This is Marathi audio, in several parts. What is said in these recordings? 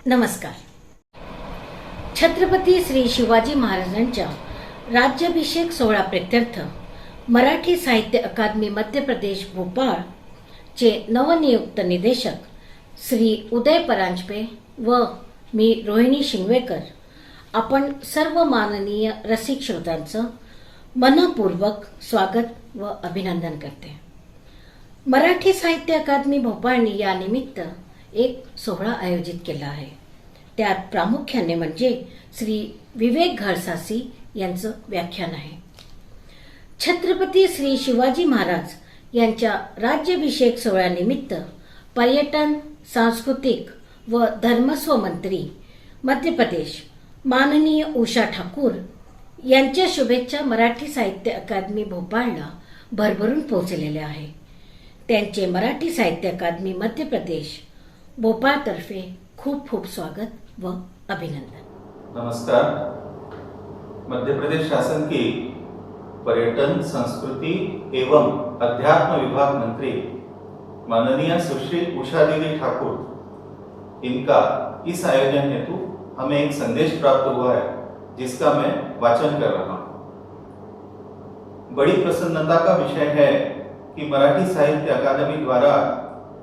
नमस्कार. छत्रपती श्री शिवाजी महाराजांच्या राज्याभिषेक सोहळा प्रित्यर्थ मराठी साहित्य अकादमी मध्य प्रदेश भोपाळ चे नवनियुक्त निदेशक श्री उदय परांजपे व मी रोहिणी शिंगवेकर आपण सर्व माननीय रसिक श्रोत्यांचं मनपूर्वक स्वागत व अभिनंदन करते. मराठी साहित्य अकादमी भोपाळने या निमित्त एक सोहळा आयोजित केला आहे. त्यात प्रामुख्याने म्हणजे श्री विवेक घाडसासी यांचं व्याख्यान आहे. छत्रपती श्री शिवाजी महाराज यांच्या राज्याभिषेक सोहळ्यानिमित्त पर्यटन, सांस्कृतिक व धर्मस्व मंत्री मध्य प्रदेश माननीय उषा ठाकूर यांच्या शुभेच्छा मराठी साहित्य अकादमी भोपाळला भरभरून पोहोचलेल्या आहे. त्यांचे मराठी साहित्य अकादमी मध्य प्रदेश भोपाळतर्फे खूप खूप स्वागत व अभिनंदन. नमस्कार. मध्य प्रदेश शासन की पर्यटन, संस्कृति एवं अध्यात्म विभाग मंत्री माननीय सुश्री उषा दीदी ठाकुर, इनका इस आयोजन हेतु हमें एक संदेश प्राप्त हुआ है जिसका मैं वाचन कर रहा हूँ. बड़ी प्रसन्नता का विषय है कि मराठी साहित्य अकादमी द्वारा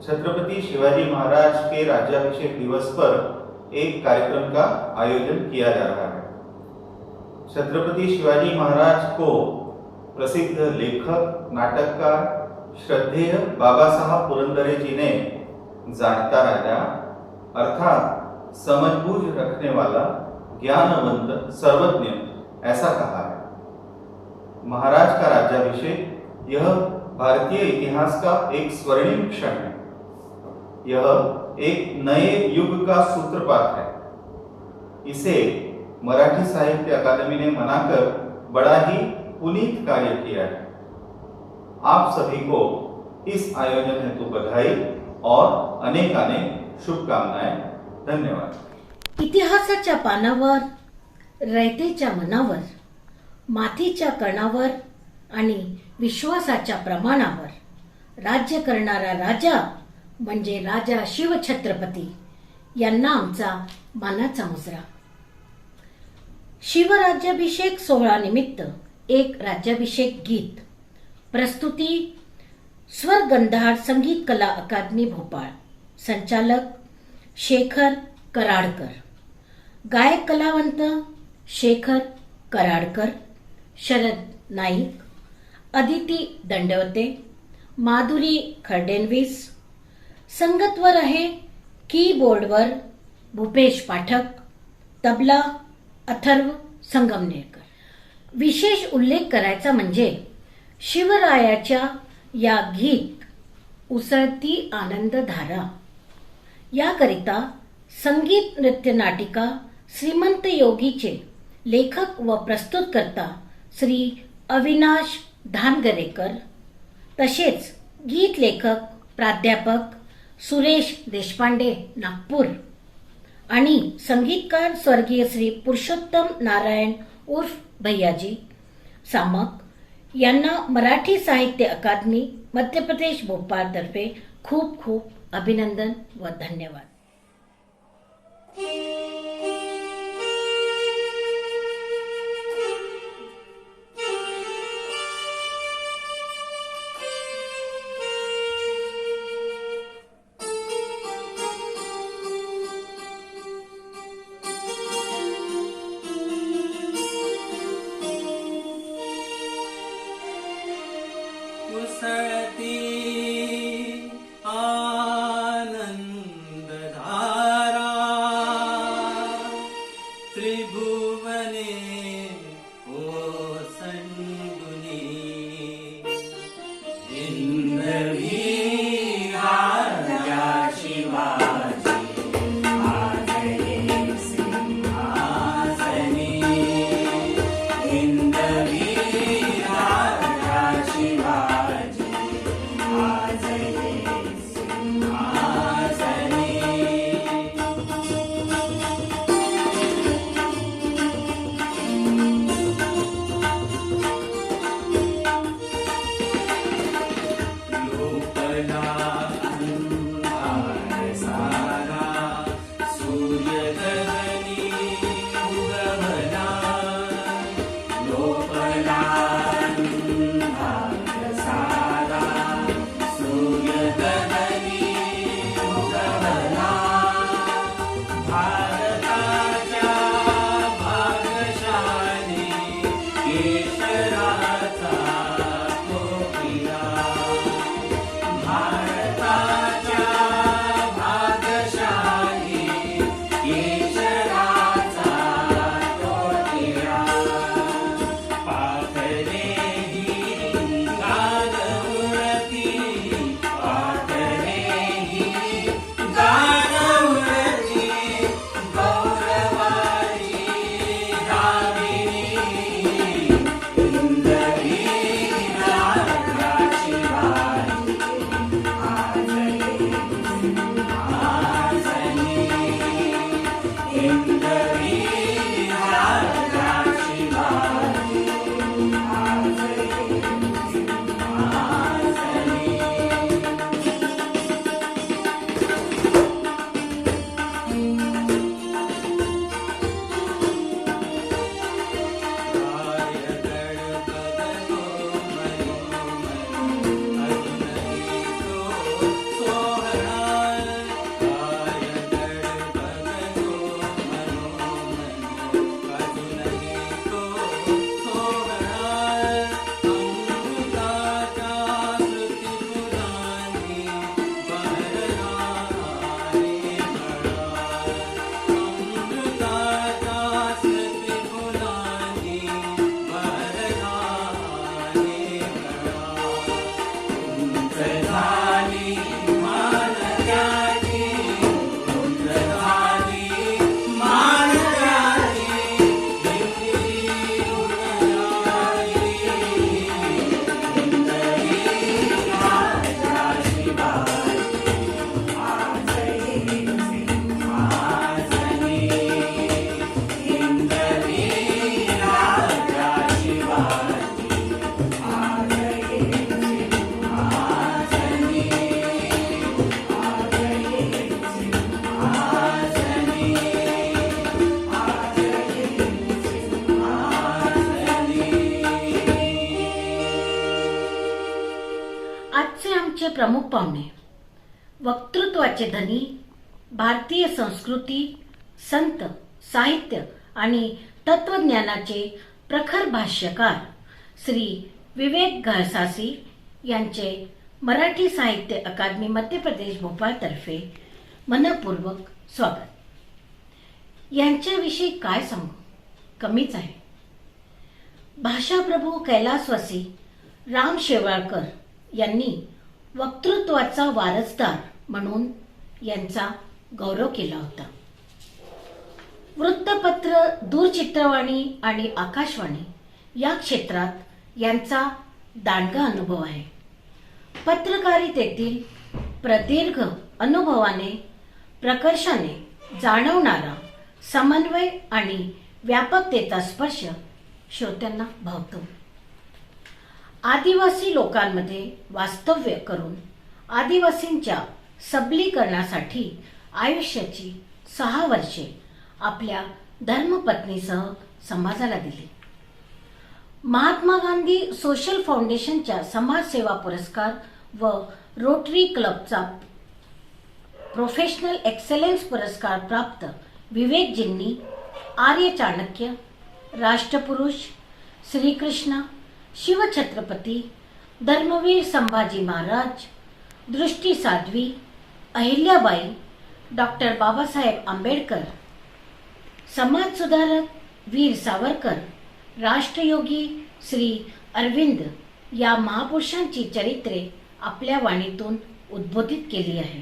छत्रपति शिवाजी महाराज के राज्याभिषेक दिवस पर एक कार्यक्रम का आयोजन किया जा रहा है. छत्रपति शिवाजी महाराज को प्रसिद्ध लेखक, नाटककार, श्रद्धेय बाबा साहब पुरंदरे जी ने जानता राजा अर्थात समझबूझ रखने वाला, ज्ञानवंत, सर्वज्ञ ऐसा कहा है. महाराज का राज्याभिषेक यह भारतीय इतिहास का एक स्वर्णिम क्षण है. यह एक नए युग का सूत्रपात है. इसे मराठी साहित्य अकादमी ने मनाकर बड़ा ही पुनीत कार्य किया है. आप सभी को इस आयोजन हेतु बधाई और अनेक अनेक शुभकामनाएं. धन्यवाद. इतिहासाच्या पानावर, रयतेच्या मनावर, मातीच्या कणावर आणि विश्वासाच्या प्रमाणावर राज्य करणारा राजा म्हणजे राजा शिवछत्रपती यांना आमचा मानाचा मुजरा. शिवराज्याभिषेक सोहळा निमित्त एक राज्याभिषेक गीत. प्रस्तुती स्वर गंधार संगीत कला अकादमी भोपाळ. संचालक शेखर कराडकर. गायक कलावंत शेखर कराडकर, शरद नाईक, अदिती दंडवते, माधुरी खरडेनवीस. संगतवर आहे कीबोर्डवर भूपेश पाठक, तबला अथर्व संगमनेरकर. विशेष उल्लेख करायचा म्हणजे शिवरायाच्या या गीत उसळती आनंदधारा याकरिता संगीत नृत्य नाटिका श्रीमंत योगीचे लेखक व प्रस्तुतकर्ता श्री अविनाश धानगरेकर, तसेच गीत लेखक प्राध्यापक सुरेश देशपांडे नागपूर आणि संगीतकार स्वर्गीय श्री पुरुषोत्तम नारायण उर्फ भैयाजी सामक यांना मराठी साहित्य अकादमी मध्य प्रदेश भोपाळ तर्फे खूप खूप अभिनंदन व धन्यवाद. उसळती आनंदधारा प्रमुख पाहुणे, वक्तृत्वाचे धनी, भारतीय संस्कृती, संत, साहित्य आणि तत्वज्ञानाचे प्रखर भाष्यकार श्री विवेक घळसासी यांचे मराठी साहित्य अकादमी मध्य प्रदेश भोपाळतर्फे मनपूर्वक स्वागत. यांच्याविषयी काय सांगू, कमीच आहे. भाषाप्रभू कैलासवासी राम शेवाळकर यांनी वक्तृत्वाचा वारसदार म्हणून यांचा गौरव केला होता. वृत्तपत्र, दूरचित्रवाणी आणि आकाशवाणी या क्षेत्रात यांचा दांडगा अनुभव आहे. पत्रकारितेतील प्रदीर्घ अनुभवाने, प्रकर्षाने जाणवणारा समन्वय आणि व्यापकतेचा स्पर्श श्रोत्यांना भावतो. आदिवासी लोकांमध्ये वास्तव्य करून आदिवासींच्या सबलीकरणासाठी आयुष्याची 6 वर्षे आपल्या धर्मपत्नीसह समाजाला दिली. महात्मा गांधी सोशल फाउंडेशनच्या समाजसेवा पुरस्कार व रोटरी क्लबचा प्रोफेशनल एक्सलन्स पुरस्कार प्राप्त विवेकजींनी आर्य चाणक्य, राष्ट्रपुरुष, श्रीकृष्ण, शिवछत्रपती, धर्मवीर संभाजी महाराज, दृष्टी साध्वी, अहिल्याबाई, डॉक्टर बाबासाहेब आंबेडकर, समाजसुधारक वीर सावरकर, राष्ट्रयोगी श्री अरविंद या महापुरुषांची चरित्रे आपल्या वाणीतून उद्बोधित केली आहे.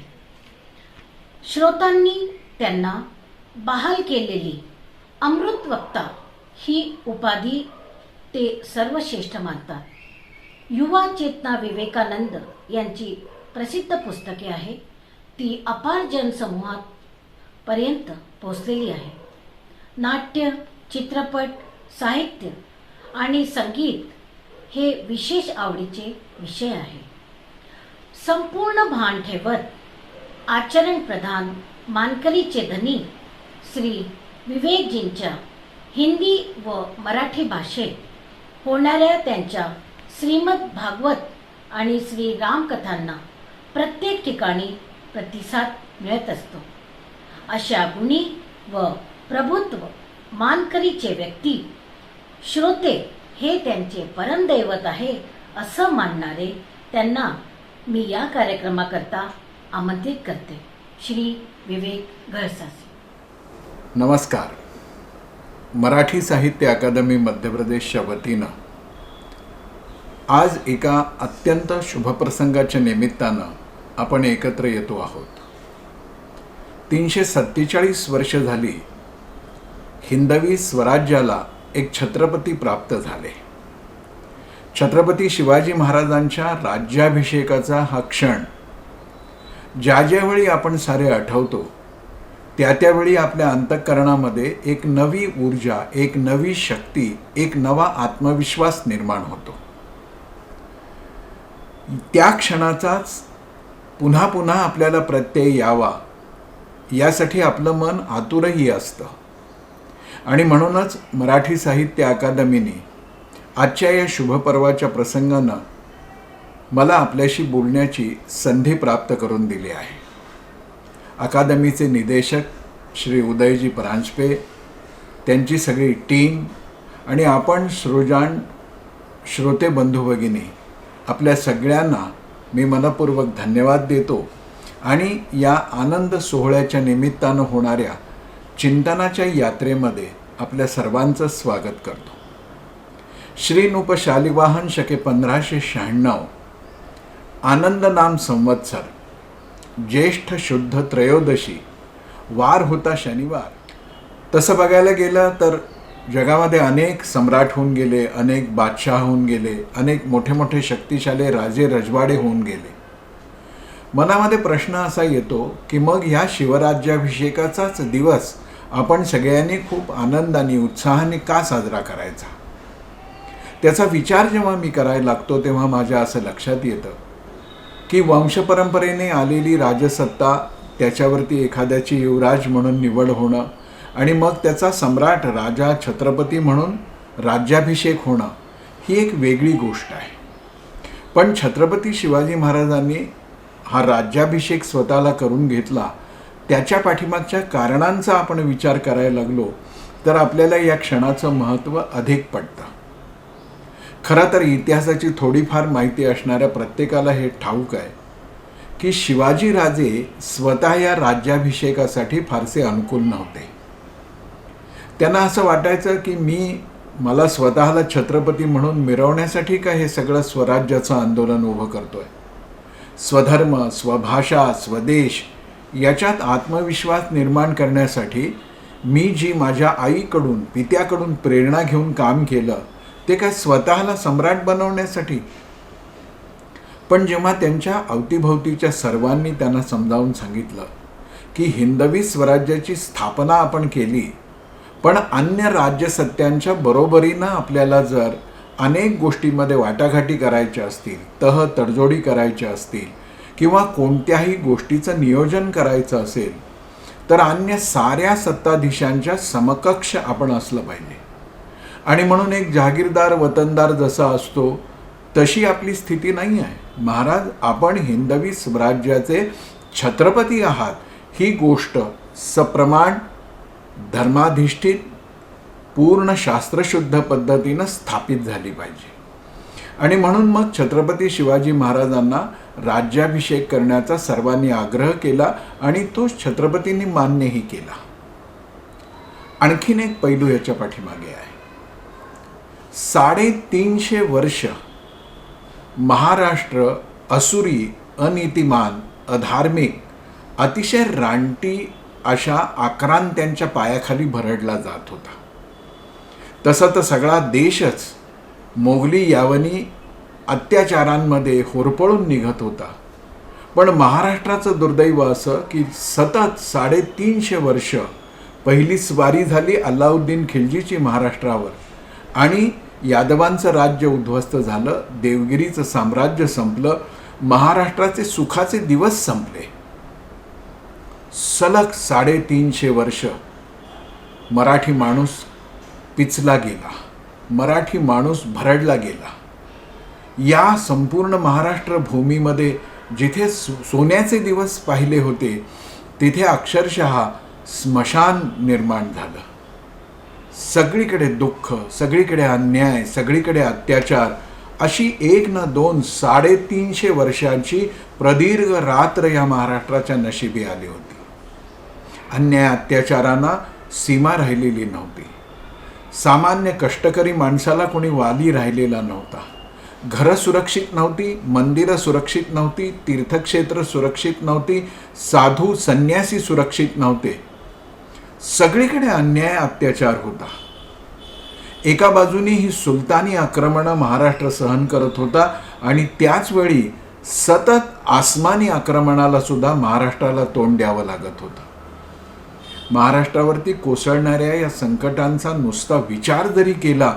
श्रोतांनी त्यांना बहाल केलेली अमृत वक्ता ही उपाधी ते सर्वश्रेष्ठ मानतात. युवा चेतना विवेकानंद यांची प्रसिद्ध पुस्तके आहे. ती अपार जनसमूहात पर्यंत पोहोचलेली आहे. नाट्य, चित्रपट, साहित्य आणि संगीत हे विशेष आवडीचे विषय आहे. संपूर्ण भान ठेवत आचरण प्रधान मानकरीचे धनी श्री विवेकजींच्या हिंदी व मराठी भाषेत होणाऱ्या त्यांच्या श्रीमद भागवत आणि श्री रामकथांना प्रत्येक ठिकाणी प्रतिसाद मिळत असतो. अशा गुणी व प्रभुत्व मानकरीचे व्यक्ती, श्रोते हे त्यांचे परमदैवत आहे असं मानणारे त्यांना मी या कार्यक्रमाकरता आमंत्रित करते. श्री विवेक घळसासी. नमस्कार. मराठी साहित्य अकादमी मध्य प्रदेशच्या वतीनं आज एका अत्यंत शुभप्रसंगाच्या निमित्तानं आपण एकत्र येतो आहोत. 347 वर्ष झाली हिंदवी स्वराज्याला एक छत्रपती प्राप्त झाले. छत्रपती शिवाजी महाराजांच्या राज्याभिषेकाचा हा क्षण ज्यावेळी आपण सारे आठवतो त्यावेळी आपल्या अंतःकरणामध्ये एक नवी ऊर्जा, एक नवी शक्ती, एक नवा आत्मविश्वास निर्माण होतो. त्या क्षणाचाच पुन्हा पुन्हा आपल्याला प्रत्यय यावा यासाठी आपलं मन आतुरही असतं. आणि म्हणूनच मराठी साहित्य अकादमीने आजच्या या शुभपर्वाच्या प्रसंगानं मला आपल्याशी बोलण्याची संधी प्राप्त करून दिली आहे. अकादमीचे निदेशक श्री उदयजी परांजपे, त्यांची सगळी टीम आणि आपण श्रोते बंधू भगिनी आपल्या सगळ्यांना मी मनपूर्वक धन्यवाद देतो आणि या आनंद सोहळ्याच्या निमित्तानं होणाऱ्या चिंतनाच्या यात्रेमध्ये आपल्या सर्वांचं स्वागत करतो. श्री नूप शालिवाहन शके 1596 आनंद नाम संवत्सर, ज्येष्ठ शुद्ध त्रयोदशी, वार होता शनिवार. तसं बघायला गेलं तर जगामध्ये अनेक सम्राट होऊन गेले, अनेक बादशाह होऊन गेले, अनेक मोठे मोठे शक्तिशाली राजे रजवाडे होऊन गेले. मनामध्ये प्रश्न असा येतो की मग ह्या शिवराज्याभिषेकाचाच दिवस आपण सगळ्यांनी खूप आनंदाने, उत्साहाने का साजरा करायचा? त्याचा विचार जेव्हा मी करायला लागतो तेव्हा माझ्या असं लक्षात येतं की वंशपरंपरेने आलेली राजसत्ता, त्याच्यावरती एखाद्याची युवराज म्हणून निवड होणं आणि मग त्याचा सम्राट, राजा, छत्रपती म्हणून राज्याभिषेक होणं ही एक वेगळी गोष्ट आहे. पण छत्रपती शिवाजी महाराजांनी हा राज्याभिषेक स्वतःला करून घेतला, त्याच्या पाठीमागच्या कारणांचा आपण विचार करायला लागलो तर आपल्याला या क्षणाचं महत्त्व अधिक पडतं. खरं तर इतिहासाची थोडीफार माहिती असणाऱ्या प्रत्येकाला हे ठाऊक आहे की शिवाजीराजे स्वतः या राज्याभिषेकासाठी फारसे अनुकूल नव्हते. त्यांना असं वाटायचं की मला स्वतःला छत्रपती म्हणून मिरवण्यासाठी का हे सगळं स्वराज्याचं आंदोलन उभं करतोय. स्वधर्म, स्वभाषा, स्वदेश याच्यात आत्मविश्वास निर्माण करण्यासाठी मी जी माझ्या आईकडून, पित्याकडून प्रेरणा घेऊन काम केलं ते काय स्वतःला सम्राट बनवण्यासाठी. पण जेव्हा त्यांच्या अवतीभोवतीच्या सर्वांनी त्यांना समजावून सांगितलं की हिंदवी स्वराज्याची स्थापना आपण केली, पण अन्य राज्यसत्त्यांच्या बरोबरीनं आपल्याला जर अनेक गोष्टींमध्ये वाटाघाटी करायच्या असतील, तह तडजोडी करायच्या असतील किंवा कोणत्याही गोष्टीचं नियोजन करायचं असेल तर अन्य साऱ्या सत्ताधीशांच्या समकक्ष आपण असलं पाहिजे. आणि म्हणून एक जहागीरदार वतनदार जसा असतो तशी आपली स्थिती नाही आहे. महाराज, आपण हिंदवी स्वराज्याचे छत्रपती आहात ही गोष्ट सप्रमाण, धर्माधिष्ठित, पूर्ण शास्त्रशुद्ध पद्धतीनं स्थापित झाली पाहिजे. आणि म्हणून मग छत्रपती शिवाजी महाराजांना राज्याभिषेक करण्याचा सर्वांनी आग्रह केला आणि तो छत्रपतींनी मान्यही केला. आणखीन एक पैलू याच्या पाठीमागे आहे. 350 वर्ष महाराष्ट्र असुरी, अनीतिमान, अधार्मिक, अतिशय रानटी अशा आक्रांत्यांच्या पायाखाली भरडला जात होता. तसं तर सगळा देशच मोगली यावनी अत्याचारांमध्ये होरपळून निघत होता. पण महाराष्ट्राचं दुर्दैव असं की सतत 350 वर्ष पहिली स्वारी झाली अल्लाउद्दीन खिलजीची महाराष्ट्रावर आणि यादवांचं राज्य उद्ध्वस्त झालं, देवगिरीचं साम्राज्य संपलं, महाराष्ट्राचे सुखाचे दिवस संपले. सलग 350 वर्ष मराठी माणूस पिचला गेला, मराठी माणूस भरडला गेला. या संपूर्ण महाराष्ट्र भूमीमध्ये जिथे सोन्याचे दिवस पाहिले होते तिथे अक्षरशः स्मशान निर्माण झालं. सगळीकडे दुःख, सगळीकडे अन्याय, सगळीकडे अत्याचार अशी 1 न 2 350 वर्षांची प्रदीर्घ रात्र या महाराष्ट्राच्या नशिबी आली होती. अन्याय अत्याचारांना सीमा राहिलेली नव्हती. सामान्य कष्टकरी माणसाला कोणी वाली राहिलेला नव्हता. घरं सुरक्षित नव्हती, मंदिरं सुरक्षित नव्हती, तीर्थक्षेत्र सुरक्षित नव्हती, साधू संन्यासी सुरक्षित नव्हते. सगळीकडे अन्याय अत्याचार होता. एका बाजूनी ही सुलतानी आक्रमणं महाराष्ट्र सहन करत होता आणि त्याचवेळी सतत आसमानी आक्रमणाला सुद्धा महाराष्ट्राला तोंड द्यावं लागत होतं. महाराष्ट्रावरती कोसळणाऱ्या या संकटांचा नुसता विचार जरी केला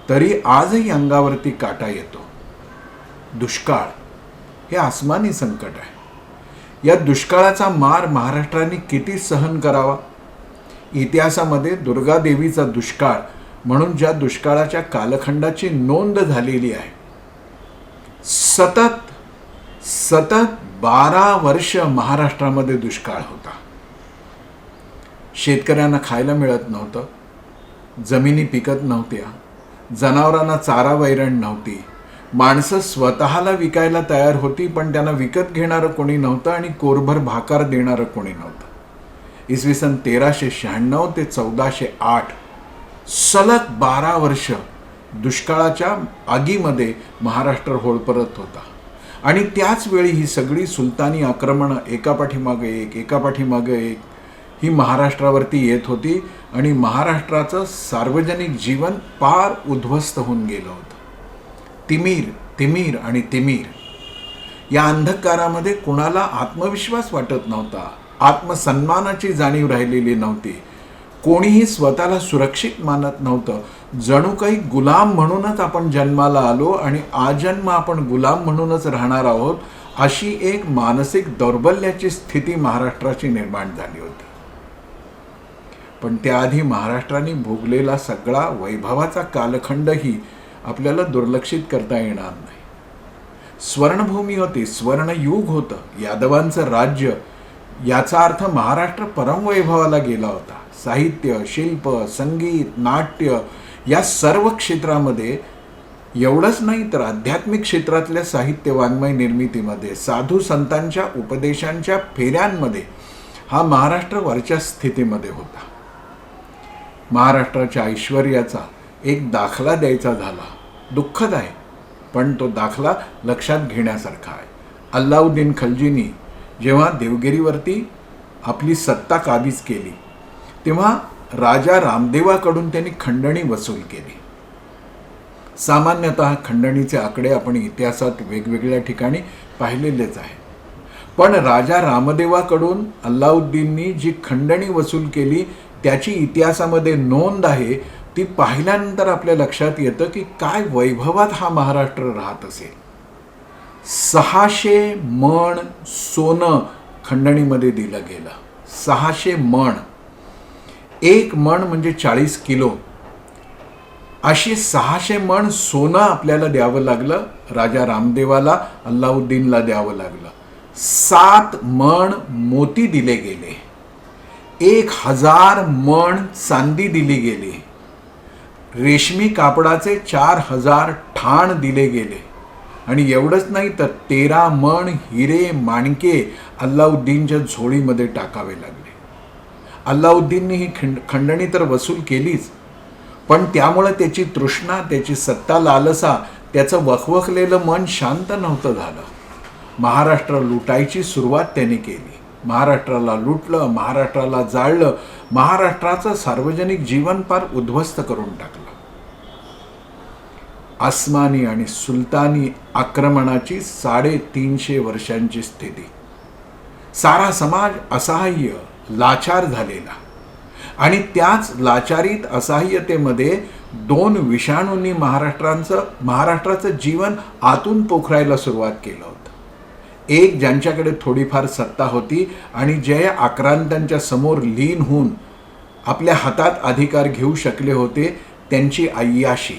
तरी आजही अंगावरती काटा येतो. दुष्काळ हे आसमानी संकट आहे. या दुष्काळाचा मार महाराष्ट्राने किती सहन करावा. इतिहासामध्ये दुर्गादेवीचा दुष्काळ म्हणून ज्या दुष्काळाच्या कालखंडाची नोंद झालेली आहे, सतत 12 वर्ष महाराष्ट्रामध्ये दुष्काळ होता. शेतकऱ्यांना खायला मिळत नव्हतं, जमिनी पिकत नव्हत्या, जनावरांना चारा वैरण नव्हती, माणसं स्वतःला विकायला तयार होती पण त्यांना विकत घेणारं कोणी नव्हतं आणि कोरभर भाकर देणारं कोणी नव्हतं. इसवी सन 1396 ते 1408 सलग 12 वर्ष दुष्काळाच्या आगीमध्ये महाराष्ट्र होळपरत होता. आणि त्याच वेळी ही सगळी सुलतानी आक्रमणं एकापाठीमागे एक ही महाराष्ट्रावरती येत होती आणि महाराष्ट्राचं सार्वजनिक जीवन पार उद्ध्वस्त होऊन गेलं होतं. तिमीर आणि तिमीर या अंधकारामध्ये कुणाला आत्मविश्वास वाटत नव्हता, आत्मसन्मानाची जाणीव राहिलेली नव्हती. कोणीही स्वतःला सुरक्षित मानत नव्हतं. जणू काही गुलाम म्हणूनच आपण जन्माला आलो आणि आजन्म आपण गुलाम म्हणूनच राहणार आहोत, अशी एक मानसिक दौर्बल्याची स्थिती महाराष्ट्राची निर्माण झाली होती. पण त्याआधी महाराष्ट्राने भोगलेला सगळा वैभवाचा कालखंडही आपल्याला दुर्लक्षित करता येणार नाही. स्वर्णभूमी होती, स्वर्णयुग होतं, यादवांचं राज्य, याचा अर्थ महाराष्ट्र परमवैभवाला गेला होता. साहित्य, शिल्प, संगीत, नाट्य या सर्व क्षेत्रामध्ये, एवढंच नाही तर आध्यात्मिक क्षेत्रातल्या साहित्य वाङ्मय निर्मितीमध्ये, साधू संतांच्या उपदेशांच्या फेऱ्यांमध्ये हा महाराष्ट्र वरच्या स्थितीमध्ये होता. महाराष्ट्राच्या ऐश्वर्याचा एक दाखला द्यायचा झाला, दुःखद आहे पण तो दाखला लक्षात घेण्यासारखा आहे. अल्लाउद्दीन खलजींनी जेव्हा देवगिरीवरती आपली सत्ता काबीज केली तेव्हा राजा रामदेवाकडून त्यांनी खंडणी वसूल केली. सामान्यतः खंडणीचे आकडे आपण इतिहासात वेगवेगळ्या ठिकाणी पाहिलेलेच आहे, पण राजा रामदेवाकडून अल्लाउद्दीननी जी खंडणी वसूल केली त्याची इतिहासामध्ये नोंद आहे. ती पाहिल्यानंतर आपल्या लक्षात येतं की काय वैभवात हा महाराष्ट्र राहत असेल. 600 मण सोनं खंडणीमध्ये दिलं गेलं. 600 मण, एक मण म्हणजे 40 किलो, अशी 600 मण सोनं आपल्याला द्यावं लागलं. राजा रामदेवाला, अल्लाउद्दीनला द्यावं लागलं. 7 मण मोती दिले गेले, 1000 मण चांदी दिली गेली, रेशमी कापडाचे 4000 ठाण दिले गेले, आणि एवढंच नाही तर 13 मण हिरे माणके अल्लाउद्दीनच्या झोळीमध्ये टाकावे लागले. अल्लाउद्दीनने ही खंडणी तर वसूल केलीच, पण त्यामुळे त्याची तृष्णा, त्याची सत्ता लालसा, त्याचं वखवखलेलं मन शांत नव्हतं झालं. महाराष्ट्र लुटायची सुरुवात त्याने केली. महाराष्ट्राला लुटलं, महाराष्ट्राला जाळलं, महाराष्ट्राचं सार्वजनिक जीवन फार उद्ध्वस्त करून टाकलं. आसमानी आणि सुलतानी आक्रमणाची 350 वर्षांची स्थिती. सारा समाज असहाय्य, लाचार झालेला, आणि त्याच लाचारीत, असहाय्यतेमध्ये 2 विषाणूंनी महाराष्ट्राचं जीवन आतून पोखरायला सुरुवात केलं होतं. एक ज्यांच्याकडे थोडीफार सत्ता होती आणि जे आक्रांतांच्या समोर लीन होऊन आपल्या हातात अधिकार घेऊ शकले होते, त्यांची अय्याशी,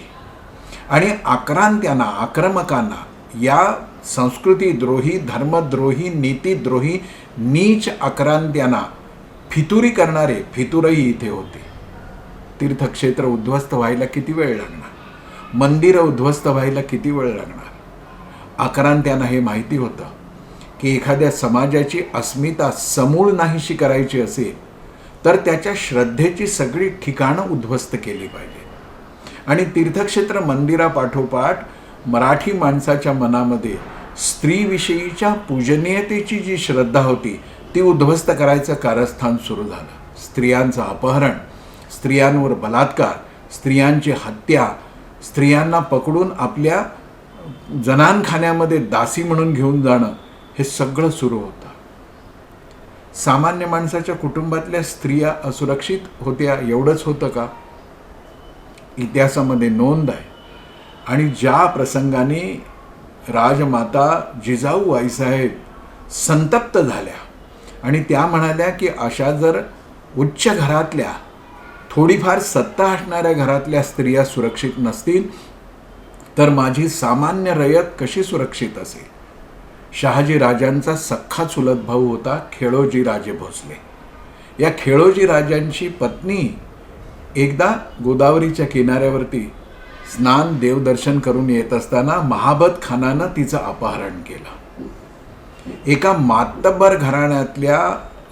आणि आक्रांत्यांना, आक्रमकांना, या संस्कृतीद्रोही, धर्मद्रोही, नीतिद्रोही, नीच आक्रांत्यांना फितुरी करणारे फितुरही इथे होते. तीर्थक्षेत्र उद्ध्वस्त व्हायला किती वेळ लागणार? मंदिरं उद्ध्वस्त व्हायला किती वेळ लागणार? आक्रांत्यांना हे माहिती होतं की एखाद्या समाजाची अस्मिता समूळ नाहीशी करायची असेल तर त्याच्या श्रद्धेची सगळी ठिकाणं उद्ध्वस्त केली पाहिजे. आणि तीर्थक्षेत्र मंदिरापाठोपाठ मराठी माणसाच्या मनामध्ये स्त्रीविषयीच्या पूजनीयतेची जी श्रद्धा होती ती उद्ध्वस्त करायचं कारस्थान सुरू झालं. स्त्रियांचं अपहरण, स्त्रियांवर बलात्कार, स्त्रियांची हत्या, स्त्रियांना पकडून आपल्या जनानखान्यामध्ये दासी म्हणून घेऊन जाणं, हे सगळं सुरू होतं. सामान्य माणसाच्या कुटुंबातल्या स्त्रिया असुरक्षित होत्या एवढंच होतं का? इतिहासामध्ये नोंद आहे. आणि ज्या प्रसंगाने राजमाता जिजाऊ आईसाहेब संतप्त झाल्या आणि त्या म्हणाल्या की अशा जर उच्च घरातल्या, थोडीफार सत्ता असणाऱ्या घरातल्या स्त्रिया सुरक्षित नसतील तर माझी सामान्य रयत कशी सुरक्षित असेल? शहाजी राजांचा सख्खा चुलत भाऊ होता खेळोजी राजे भोसले. या खेळोजी राजांची पत्नी एकदा गोदावरीच्या किनाऱ्यावरती स्नान, देवदर्शन करून येत असताना महाबत खानानं तिचं अपहरण केलं. एका मातब्बर घराण्यातल्या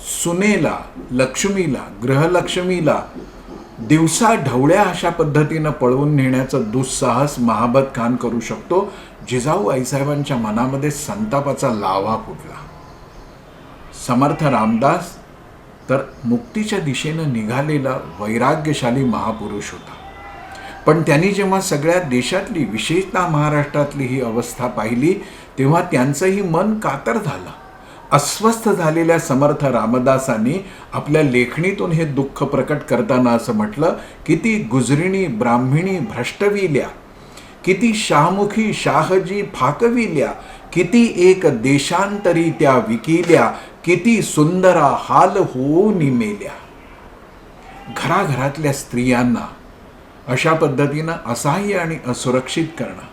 सुनेला, लक्ष्मीला, गृहलक्ष्मीला दिवसा ढवळ्या अशा पद्धतीनं पळवून नेण्याचं दुस्साहस महाबत खान करू शकतो. जिजाऊ आईसाहेबांच्या मनामध्ये संतापाचा लाव्हा फुटला. समर्थ रामदास तर मुक्तीच्या दिशेनं निघालेला वैराग्यशाली महापुरुष होता, पण त्यांनी जेव्हा सगळ्या देशातली, विशेषतः महाराष्ट्रातली ही अवस्था पाहिली तेव्हा त्यांचंही मन कातर झालं. अस्वस्थ झालेल्या समर्थ रामदासांनी आपल्या लेखणीतून हे दुःख प्रकट करताना असं म्हटलं, किती गुजरिणी ब्राह्मिणी भ्रष्टविल्या, किती शाहमुखी शाहजी फाकविल्या, किती एक देशांतरी त्या विकिल्या, किती सुंदरा हाल होऊन मेल्या. घराघरातल्या स्त्रियांना अशा पद्धतीनं असहाय्य आणि असुरक्षित करणं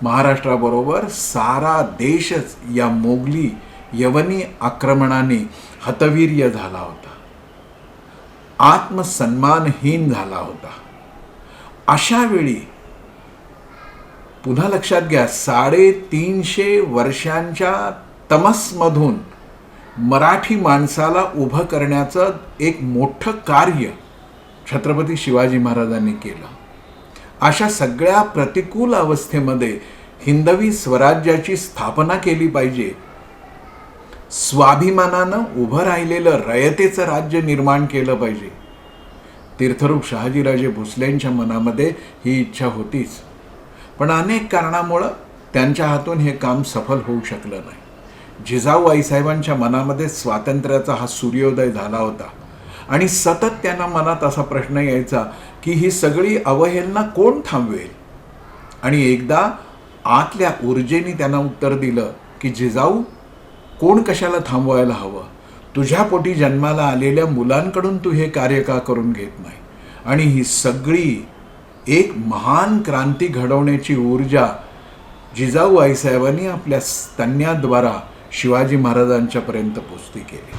महाराष्ट्राबरोबर सारा देशच या मोगली यवनी आक्रमणाने हतवीर्य झाला होता, आत्मसन्मानहीन झाला होता. अशा वेळी पुन्हा लक्षात घ्या, 350 वर्षांच्या तमसमधून मराठी माणसाला उभं करण्याचं एक मोठं कार्य छत्रपती शिवाजी महाराजांनी केलं. अशा सगळ्या प्रतिकूल अवस्थेमध्ये हिंदवी स्वराज्याची स्थापना केली पाहिजे, स्वाभिमानानं उभं राहिलेलं रयतेचं राज्य निर्माण केलं पाहिजे. तीर्थरूप शहाजीराजे भोसलेंच्या मनामध्ये ही इच्छा होतीच, पण अनेक कारणामुळं त्यांच्या हातून हे काम सफल होऊ शकलं नाही. जिजाऊ आईसाहेबांच्या मनामध्ये स्वातंत्र्याचा हा सूर्योदय झाला होता आणि सतत त्यांना मनात असा प्रश्न यायचा की ही सगळी अवहेलना कोण थांबवेल. आणि एकदा आतल्या ऊर्जेने त्यांना उत्तर दिलं की जिजाऊ, कोण कशाला थांबवायला हवं? तुझ्या पोटी जन्माला आलेल्या मुलांकडून तू हे कार्य का करून घेत नाही? आणि ही सगळी एक महान क्रांती घडवण्याची ऊर्जा जिजाऊ आईसाहेबांनी आपल्या स्तन्याद्वारा शिवाजी महाराजांच्यापर्यंत पोचती केली.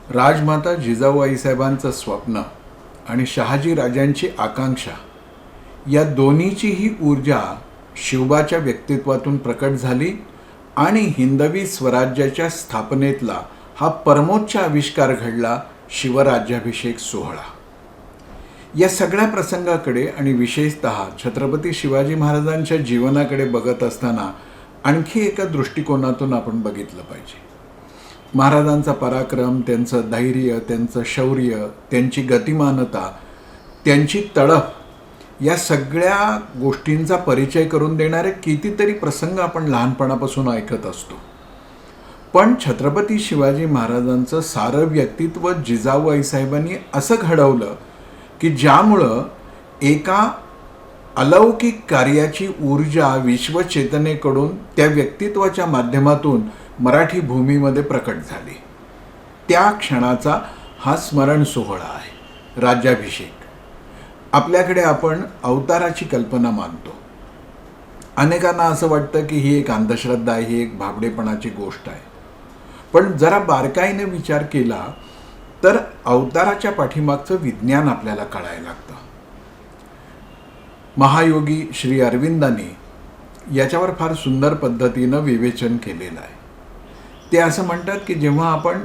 राजमाता जिजाऊ आईसाहेबांचं स्वप्न आणि शहाजी राजांची आकांक्षा या दोन्हीचीही ऊर्जा शिवबाच्या व्यक्तित्वातून प्रकट झाली आणि हिंदवी स्वराज्याच्या स्थापनेतला हा परमोच्च आविष्कार घडला, शिवराज्याभिषेक सोहळा. या सगळ्या प्रसंगाकडे आणि विशेषतः छत्रपती शिवाजी महाराजांच्या जीवनाकडे बघत असताना आणखी एका दृष्टिकोनातून आपण बघितलं पाहिजे. महाराजांचा पराक्रम, त्यांचं धैर्य, त्यांचं शौर्य, त्यांची गतिमानता, त्यांची तडफ या सगळ्या गोष्टींचा परिचय करून देणारे कितीतरी प्रसंग आपण लहानपणापासून ऐकत असतो. पण छत्रपती शिवाजी महाराजांचं सारं व्यक्तित्व जिजाऊ आईसाहेबांनी असं घडवलं की ज्यामुळं एका अलौकिक कार्याची ऊर्जा विश्वचेतनेकडून त्या व्यक्तित्वाच्या माध्यमातून मराठी भूमीमध्ये प्रकट झाली. त्या क्षणाचा हा स्मरण सोहळा आहे, राज्याभिषेक. आपल्याकडे आपण अवताराची कल्पना मानतो. अनेकांना असं वाटतं की ही एक अंधश्रद्धा आहे, ही एक भाबडेपणाची गोष्ट आहे. पण जरा बारकाईने विचार केला तर अवताराच्या पाठीमागचं विज्ञान आपल्याला कळायला लागतं. महायोगी श्री अरविंदांनी याच्यावर फार सुंदर पद्धतीनं विवेचन केलेलं आहे. ते असं म्हणतात की जेव्हा आपण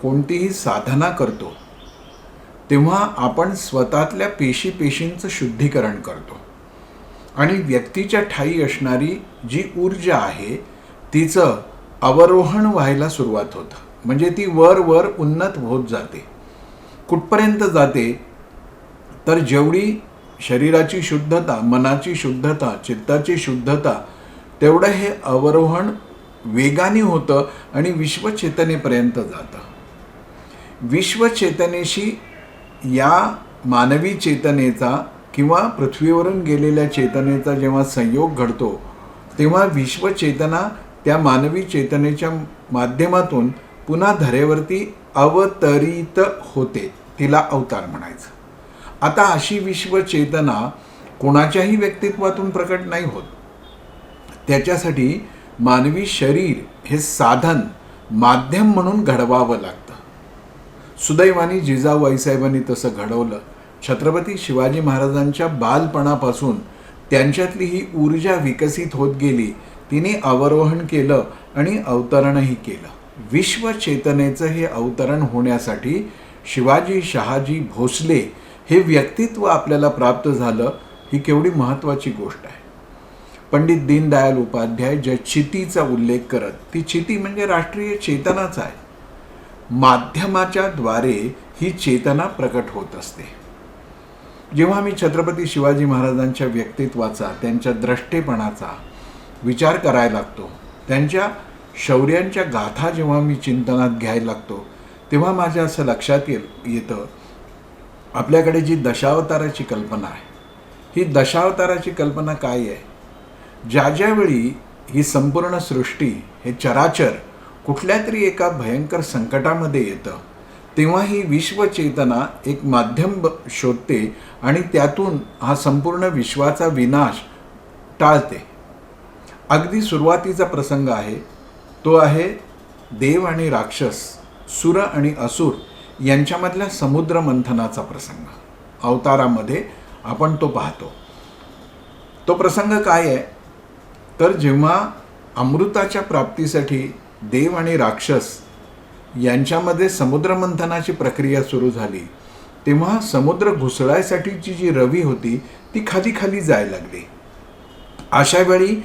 कोणतीही साधना करतो तेव्हा आपण स्वतःतल्या पेशींचं शुद्धीकरण करतो आणि व्यक्तीच्या ठायी असणारी जी ऊर्जा आहे तिचं अवरोहण व्हायला सुरुवात होतं. म्हणजे ती वर वर उन्नत होत जाते. कुठपर्यंत जाते तर जेवढी शरीराची शुद्धता, मनाची शुद्धता, चित्ताची शुद्धता, तेवढं हे अवरोहण वेगाने होतं आणि विश्वचेतनेपर्यंत जातं. विश्वचेतनेशी या मानवी चेतनेचा किंवा पृथ्वीवरून गेलेल्या चेतनेचा जेव्हा संयोग घडतो तेव्हा विश्वचेतना त्या मानवी चेतनेच्या माध्यमातून पुन्हा धरेवरती अवतरित होते. तिला अवतार म्हणायचं. आता अशी विश्वचेतना कोणाच्याही व्यक्तित्वातून प्रकट नाही होत. त्याच्यासाठी मानवी शरीर हे साधन, माध्यम म्हणून घडवावं लागतं. सुदैवाने जिजाऊ आईसाहेबांनी तसं घडवलं. छत्रपती शिवाजी महाराजांच्या बालपणापासून त्यांच्यातली ही ऊर्जा विकसित होत गेली. तिने अवरोहण केलं आणि अवतरणही केलं. विश्वचेतनेचं हे अवतरण होण्यासाठी शिवाजी शहाजी भोसले हे व्यक्तित्व आपल्याला प्राप्त झालं. ही केवढी महत्त्वाची गोष्ट आहे. पंडित दीनदयाल उपाध्याय ज्या चितीचा उल्लेख करत, ती चिती म्हणजे राष्ट्रीय चेतनाच आहे. माध्यमाच्या द्वारे ही चेतना प्रकट होत असते. जेव्हा मी छत्रपती शिवाजी महाराजांच्या व्यक्तित्वाचा, त्यांच्या द्रष्टेपणाचा विचार करायला लागतो, त्यांच्या शौर्यांच्या गाथा जेव्हा मी चिंतनात घ्यायला लागतो, तेव्हा माझ्या असं लक्षात येतं आपल्याकडे जी दशावताराची कल्पना आहे, ही दशावताराची कल्पना काय आहे? ज्या ज्यावेळी ही संपूर्ण सृष्टी, हे चराचर कुठल्या तरी एका भयंकर संकटामध्ये येतं, तेव्हा ही विश्वचेतना एक माध्यम शोधते आणि त्यातून हा संपूर्ण विश्वाचा विनाश टाळते. अगदी सुरुवातीचा प्रसंग आहे तो आहे देव आणि राक्षस, सुर आणि असुर यांच्यामधल्या समुद्र मंथनाचा प्रसंग. अवतारामध्ये आपण तो पाहतो. तो प्रसंग काय आहे तर जेव्हा अमृताच्या प्राप्तीसाठी देव आणि राक्षस यांच्यामध्ये समुद्रमंथनाची प्रक्रिया सुरू झाली, तेव्हा समुद्र घुसळायसाठीची जी रवी होती ती खाली खाली जायला लागली. अशा वेळी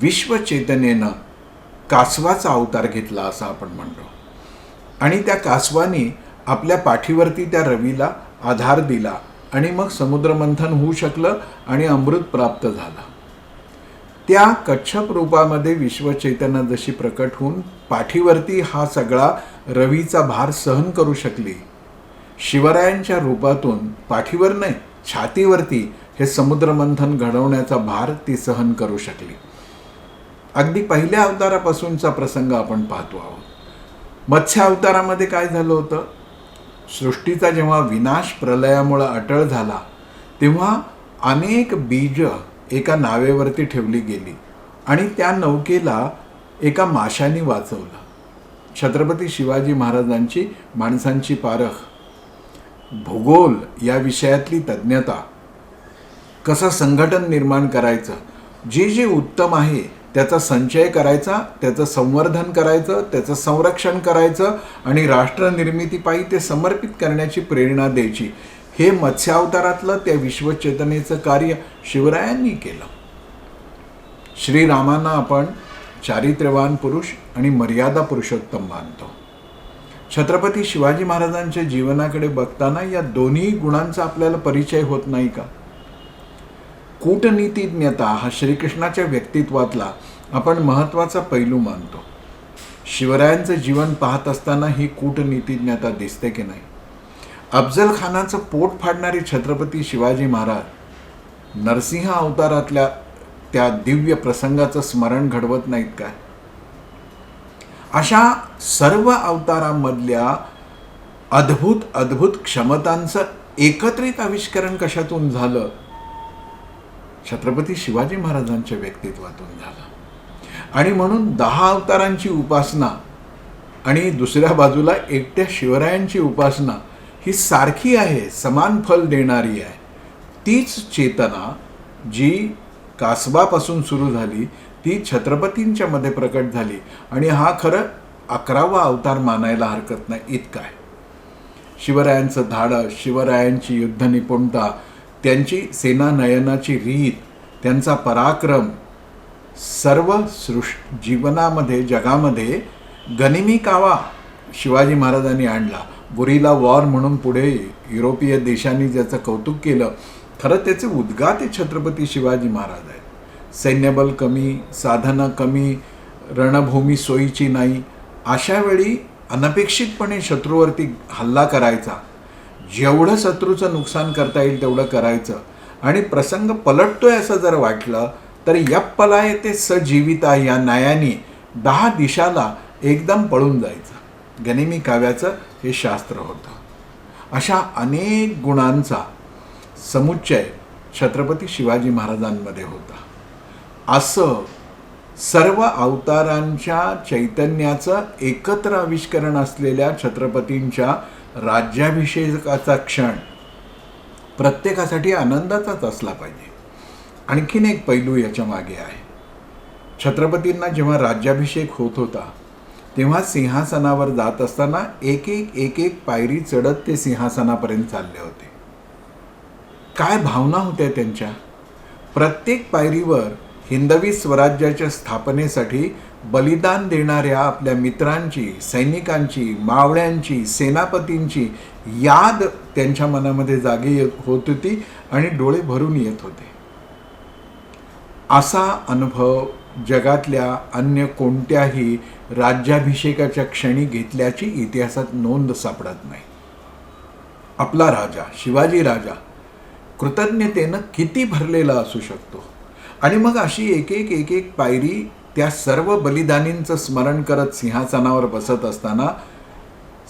विश्वचेतनेनं कासवाचा अवतार घेतला असं आपण म्हणतो, आणि त्या कासवाने आपल्या पाठीवरती त्या रवीला आधार दिला आणि मग समुद्रमंथन होऊ शकलं आणि अमृत प्राप्त झालं. त्या कच्छप रूपामध्ये विश्वचैतन्य जशी प्रकट होऊन पाठीवरती हा सगळा रवीचा भार सहन करू शकली, शिवरायांच्या रूपातून पाठीवर नाही छातीवरती हे समुद्रमंथन घडवण्याचा भार ती सहन करू शकली. अगदी पहिल्या अवतारापासूनचा प्रसंग आपण पाहतो आहोत. मत्स्य अवतारामध्ये काय झालं होतं, सृष्टीचा जेव्हा विनाश प्रलयामुळे अटळ झाला तेव्हा अनेक बीज एका नावेवरती ठेवली गेली आणि त्या नौकेला एका माशाने वाचवलं. छत्रपती शिवाजी महाराजांची माणसांची पारख, भूगोल या विषयातली तज्ज्ञता, कसं संघटन निर्माण करायचं, जे जे उत्तम आहे त्याचा संचय करायचा, त्याचं संवर्धन करायचं, त्याचं संरक्षण करायचं आणि राष्ट्रनिर्मितीपायी ते समर्पित करण्याची प्रेरणा द्यायची, हे मत्स्यावतारातलं त्या विश्वचेतनेचं कार्य शिवरायांनी केलं. श्रीरामांना आपण चारित्र्यवान पुरुष आणि मर्यादा पुरुषोत्तम मानतो. छत्रपती शिवाजी महाराजांच्या जीवनाकडे बघताना या दोन्ही गुणांचा आपल्याला परिचय होत नाही का? कूटनीतिज्ञता हा श्रीकृष्णाच्या व्यक्तित्वातला आपण महत्त्वाचा पैलू मानतो. शिवरायांचं जीवन पाहत असताना ही कूटनीतिज्ञता दिसते की नाही? अफजल खानाचं पोट फाडणारे छत्रपती शिवाजी महाराज नरसिंह अवतारातल्या त्या दिव्य प्रसंगाचं स्मरण घडवत नाहीत काय? अशा सर्व अवतारांमधल्या अद्भुत अद्भुत क्षमतांचं एकत्रित आविष्करण कशातून झालं? छत्रपती शिवाजी महाराजांच्या व्यक्तित्वातून झालं. आणि म्हणून 10 अवतारांची उपासना आणि दुसऱ्या बाजूला एकट्या शिवरायांची उपासना ही सारखी आहे, समान फल देणारी आहे. तीच चेतना जी कासवापासून सुरू झाली ती छत्रपतींच्या मध्ये प्रकट झाली आणि हा खरं 11वा अवतार मानायला हरकत नाही इतका आहे. शिवरायांचं धाडस, शिवरायांची युद्ध निपुणता, त्यांची सेनानयनाची रीत, त्यांचा पराक्रम सर्व जीवनामध्ये जगामध्ये गनिमी कावा शिवाजी महाराजांनी आणला. बुरीला वॉर म्हणून पुढे युरोपीय देशांनी ज्याचं कौतुक केलं, खरं त्याचे उद्गाते छत्रपती शिवाजी महाराज आहेत. सैन्यबल कमी, साधनं कमी, रणभूमी सोयीची नाही, अशा वेळी अनपेक्षितपणे शत्रूवरती हल्ला करायचा, जेवढं शत्रूचं नुकसान करता येईल तेवढं करायचं आणि प्रसंग पलटतोय असं जर वाटलं तर यप्पलायते सजीविता या न्यायाने 10 दिशाला एकदम पळून जायचं. गनिमी काव्याचं हे शास्त्र होतं. अशा अनेक गुणांचा समुच्चय छत्रपती शिवाजी महाराजांमध्ये होता. असं सर्व अवतारांच्या चैतन्याचं एकत्र आविष्करण असलेल्या छत्रपतींच्या राज्याभिषेकाचा क्षण प्रत्येकासाठी आनंदाचाच असला पाहिजे. आणखीन एक पैलू याच्या मागे आहे. छत्रपतींना जेव्हा राज्याभिषेक होत होता तेव्हा सिंहासनावर जात असताना एक एक पायरी चढत ते सिंहासनापर्यंत चालले होते. काय भावना होत्या त्यांच्या? प्रत्येक पायरीवर हिंदवी स्वराज्याच्या स्थापनेसाठी बलिदान देणाऱ्या आपल्या मित्रांची, सैनिकांची, मावळ्यांची, सेनापतींची याद त्यांच्या मनामध्ये जागी होत होती आणि डोळे भरून येत होते. असा अनुभव जगातल्या अन्य कोणत्याही राज्याभिषेकाच्या क्षणी घेतल्याची इतिहासात नोंद सापडत नाही. आपला राजा, शिवाजी राजा कृतज्ञतेनं किती भरलेला असू शकतो. आणि मग अशी एक एक पायरी त्या सर्व बलिदानींचं स्मरण करत सिंहासनावर बसत असताना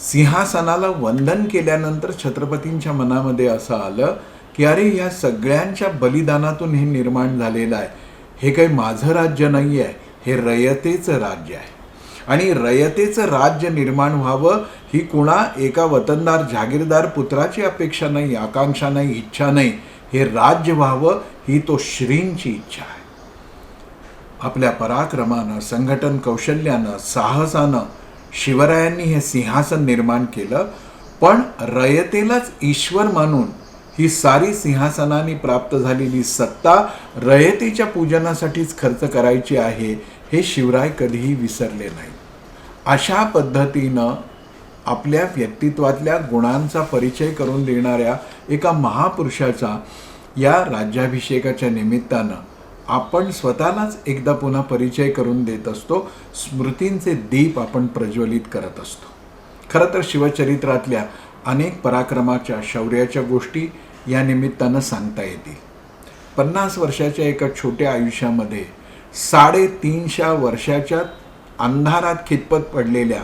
सिंहासनाला वंदन केल्यानंतर छत्रपतींच्या मनामध्ये असं आलं की अरे, या सगळ्यांच्या बलिदानातून हे निर्माण झालेलं आहे. हे काही माझं राज्य नाही आहे, हे रयतेचं राज्य आहे. आणि रयतेचं राज्य निर्माण व्हावं ही कुणा एका वतनदार जागीरदार पुत्राची अपेक्षा नाही, आकांक्षा नाही, इच्छा नाही. हे राज्य व्हावं ही तो श्रींची इच्छा आहे. आपल्या पराक्रमानं, संघटन कौशल्यानं, साहसानं शिवरायांनी हे सिंहासन निर्माण केलं. पण रयतेलाच ईश्वर मानून ही सारी सिंहासनाने प्राप्त झालेली सत्ता रयतेच्या पूजनासाठीच खर्च करायची आहे, हे शिवराय कधीही विसरले नाही. अशा पद्धतीनं आपल्या व्यक्तित्वातल्या गुणांचा परिचय करून देणाऱ्या एका महापुरुषाचा या राज्याभिषेकाच्या निमित्तानं आपण स्वतःलाच एकदा पुन्हा परिचय करून देत असतो. स्मृतींचे दीप आपण प्रज्वलित करत असतो. खरं तर शिवचरित्रातल्या अनेक पराक्रमाच्या, शौर्याच्या गोष्टी या निमित्तानं सांगता येतील. 50 वर्षाच्या एका छोट्या आयुष्यामध्ये 350 वर्षाच्या अंधारात खितपत पडलेल्या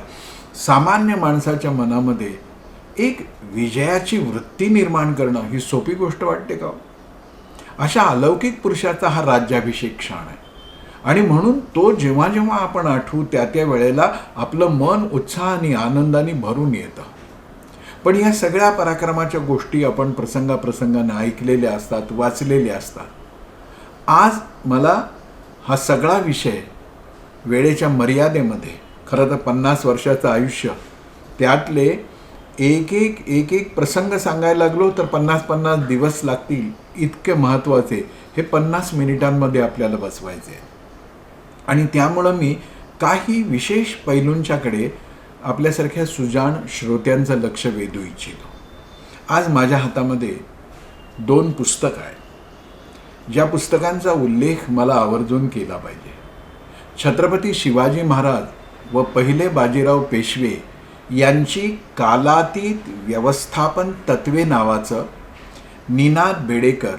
सामान्य माणसाच्या मनामध्ये एक विजयाची वृत्ती निर्माण करणं ही सोपी गोष्ट वाटते का? अशा अलौकिक पुरुषाचा हा राज्याभिषेक क्षण आहे. आणि म्हणून तो जेव्हा जेव्हा आपण आठवू त्या वेळेला आपलं मन उत्साहाने, आनंदाने भरून येतं. पण या सगळ्या पराक्रमाच्या गोष्टी आपण प्रसंगाप्रसंगाने ऐकलेल्या असतात, वाचलेल्या असतात. आज मला हा सगळा विषय वेळेच्या मर्यादेमध्ये, खरं तर 50 वर्षाचं आयुष्य, त्यातले एक एक प्रसंग सांगायला लागलो तर 50 दिवस लागतील. इतके महत्त्वाचे हे 50 मिनिटांमध्ये आपल्याला बसवायचे. आणि त्यामुळं मी काही विशेष पैलूंच्याकडे आपल्यासारख्या सुजाण श्रोत्यांचं लक्ष वेधू इच्छितो. आज माझ्या हातामध्ये 2 पुस्तकं आहेत, ज्या पुस्तकांचा उल्लेख मला आवर्जून केला पाहिजे. छत्रपती शिवाजी महाराज व पहिले बाजीराव पेशवे यांची कालातीत व्यवस्थापन तत्वे नावाचं निनाद बेडेकर,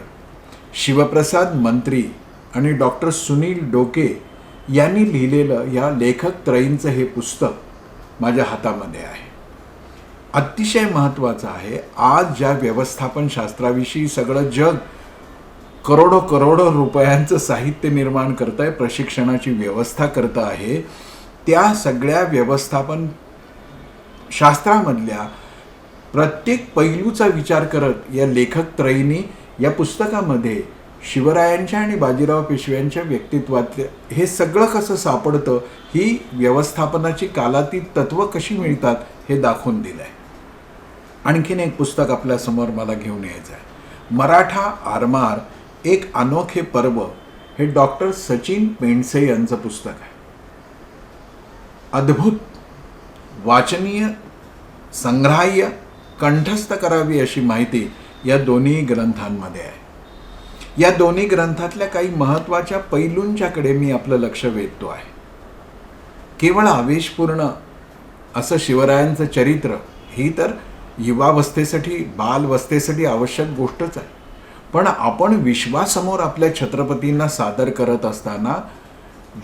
शिवप्रसाद मंत्री आणि डॉक्टर सुनील डोके यांनी लिहिलेलं या लेखक त्रयींचं हे पुस्तक माझ्या हातामध्ये आहे. अतिशय महत्त्वाचं आहे. आज ज्या व्यवस्थापन शास्त्राविषयी सगळं जग करोडो रुपयांचं साहित्य निर्माण करत आहे, प्रशिक्षणाची व्यवस्था करत आहे, त्या सगळ्या व्यवस्थापन शास्त्रामधल्या प्रत्येक पैलूचा विचार करत या लेखक त्रयींनी या पुस्तकामध्ये शिवरायांच्या आणि बाजीराव पेशव्यांच्या व्यक्तित्वातले हे सगळं कसं सापडतं, ही व्यवस्थापनाची कालातीत तत्व कशी मिळतात हे दाखवून दिलं आहे. आणखीन एक पुस्तक आपल्यासमोर मला घेऊन यायचं आहे. मराठा आरमार एक अनोखे पर्व, हे डॉक्टर सचिन पेंडसे यांचं पुस्तक आहे. अद्भुत, वाचनीय, संग्राह्य, कंठस्थ करावी अशी माहिती या दोन्ही ग्रंथांमध्ये आहे. या दोन्ही ग्रंथातल्या काही महत्त्वाच्या पैलूंच्याकडे मी आपलं लक्ष वेधतो आहे. केवळ आवेशपूर्ण असं शिवरायांचं चरित्र ही तर युवावस्थेसाठी, बालवस्थेसाठी आवश्यक गोष्टच आहे. पण आपण विश्वासमोर आपल्या छत्रपतींना सादर करत असताना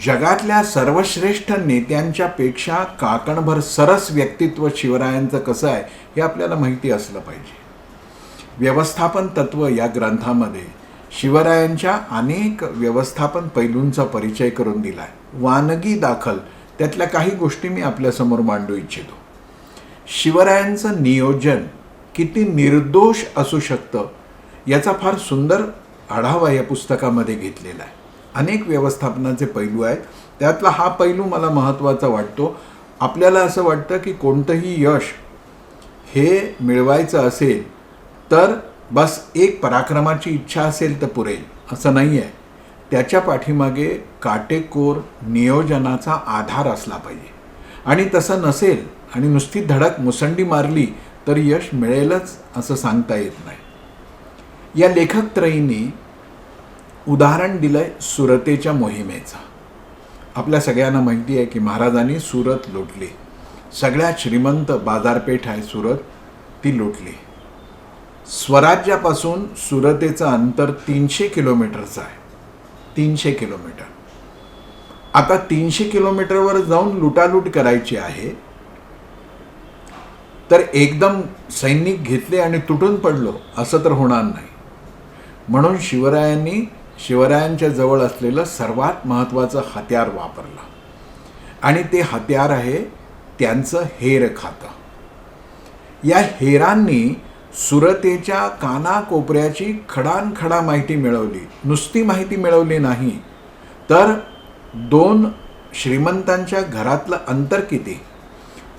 जगातल्या सर्वश्रेष्ठ नेत्यांच्या पेक्षा काकणभर सरस व्यक्तित्व शिवरायांचं कसं आहे हे आपल्याला माहिती असलं पाहिजे. व्यवस्थापन तत्व या ग्रंथामध्ये शिवरायांच्या अनेक व्यवस्थापन पैलूंचा परिचय करून दिला आहे. वानगी दाखल त्यातल्या काही गोष्टी मी आपल्यासमोर मांडू इच्छितो. शिवरायांचं नियोजन किती निर्दोष असू शकतं याचा फार सुंदर आढावा या पुस्तकामध्ये घेतलेला आहे. अनेक व्यवस्थापनाचे पैलू आहेत, त्यातला हा पैलू मला महत्त्वाचा वाटतो. आपल्याला असं वाटतं की कोणतंही यश हे मिळवायचं असेल तर बस एक पराक्रमाची इच्छा असेल तर पुरेल, असं नाही आहे. त्याच्या पाठीमागे काटेकोर नियोजनाचा आधार असला पाहिजे. आणि तसं नसेल आणि नुसती धडक मुसंडी मारली तर यश मिळेलच असं सांगता येत नाही. या लेखक त्रयींनी उदाहरण दिलंय सुरतेच्या मोहिमेचं. आपल्या सगळ्यांना माहिती आहे की महाराजांनी सुरत लुटली. सगळ्यात श्रीमंत बाजारपेठ आहे सुरत, ती लुटली. स्वराज्यापासून सुरतेचं अंतर 300 किलोमीटरचं आहे. 300 किलोमीटर. आता 300 किलोमीटरवर जाऊन लुटालूट करायची आहे तर एकदम सैनिक घेतले आणि तुटून पडलो असं तर होणार नाही. म्हणून शिवरायांनी शिवरायांच्या जवळ असलेलं सर्वात महत्त्वाचं हत्यार वापरलं. आणि ते हत्यार आहे त्यांचं हेर खातं. या हेरांनी सुरतेच्या कानाकोपऱ्याची खडानखडा माहिती मिळवली. नुसती माहिती मिळवली नाही, तर 2 श्रीमंतांच्या घरातलं अंतर किती,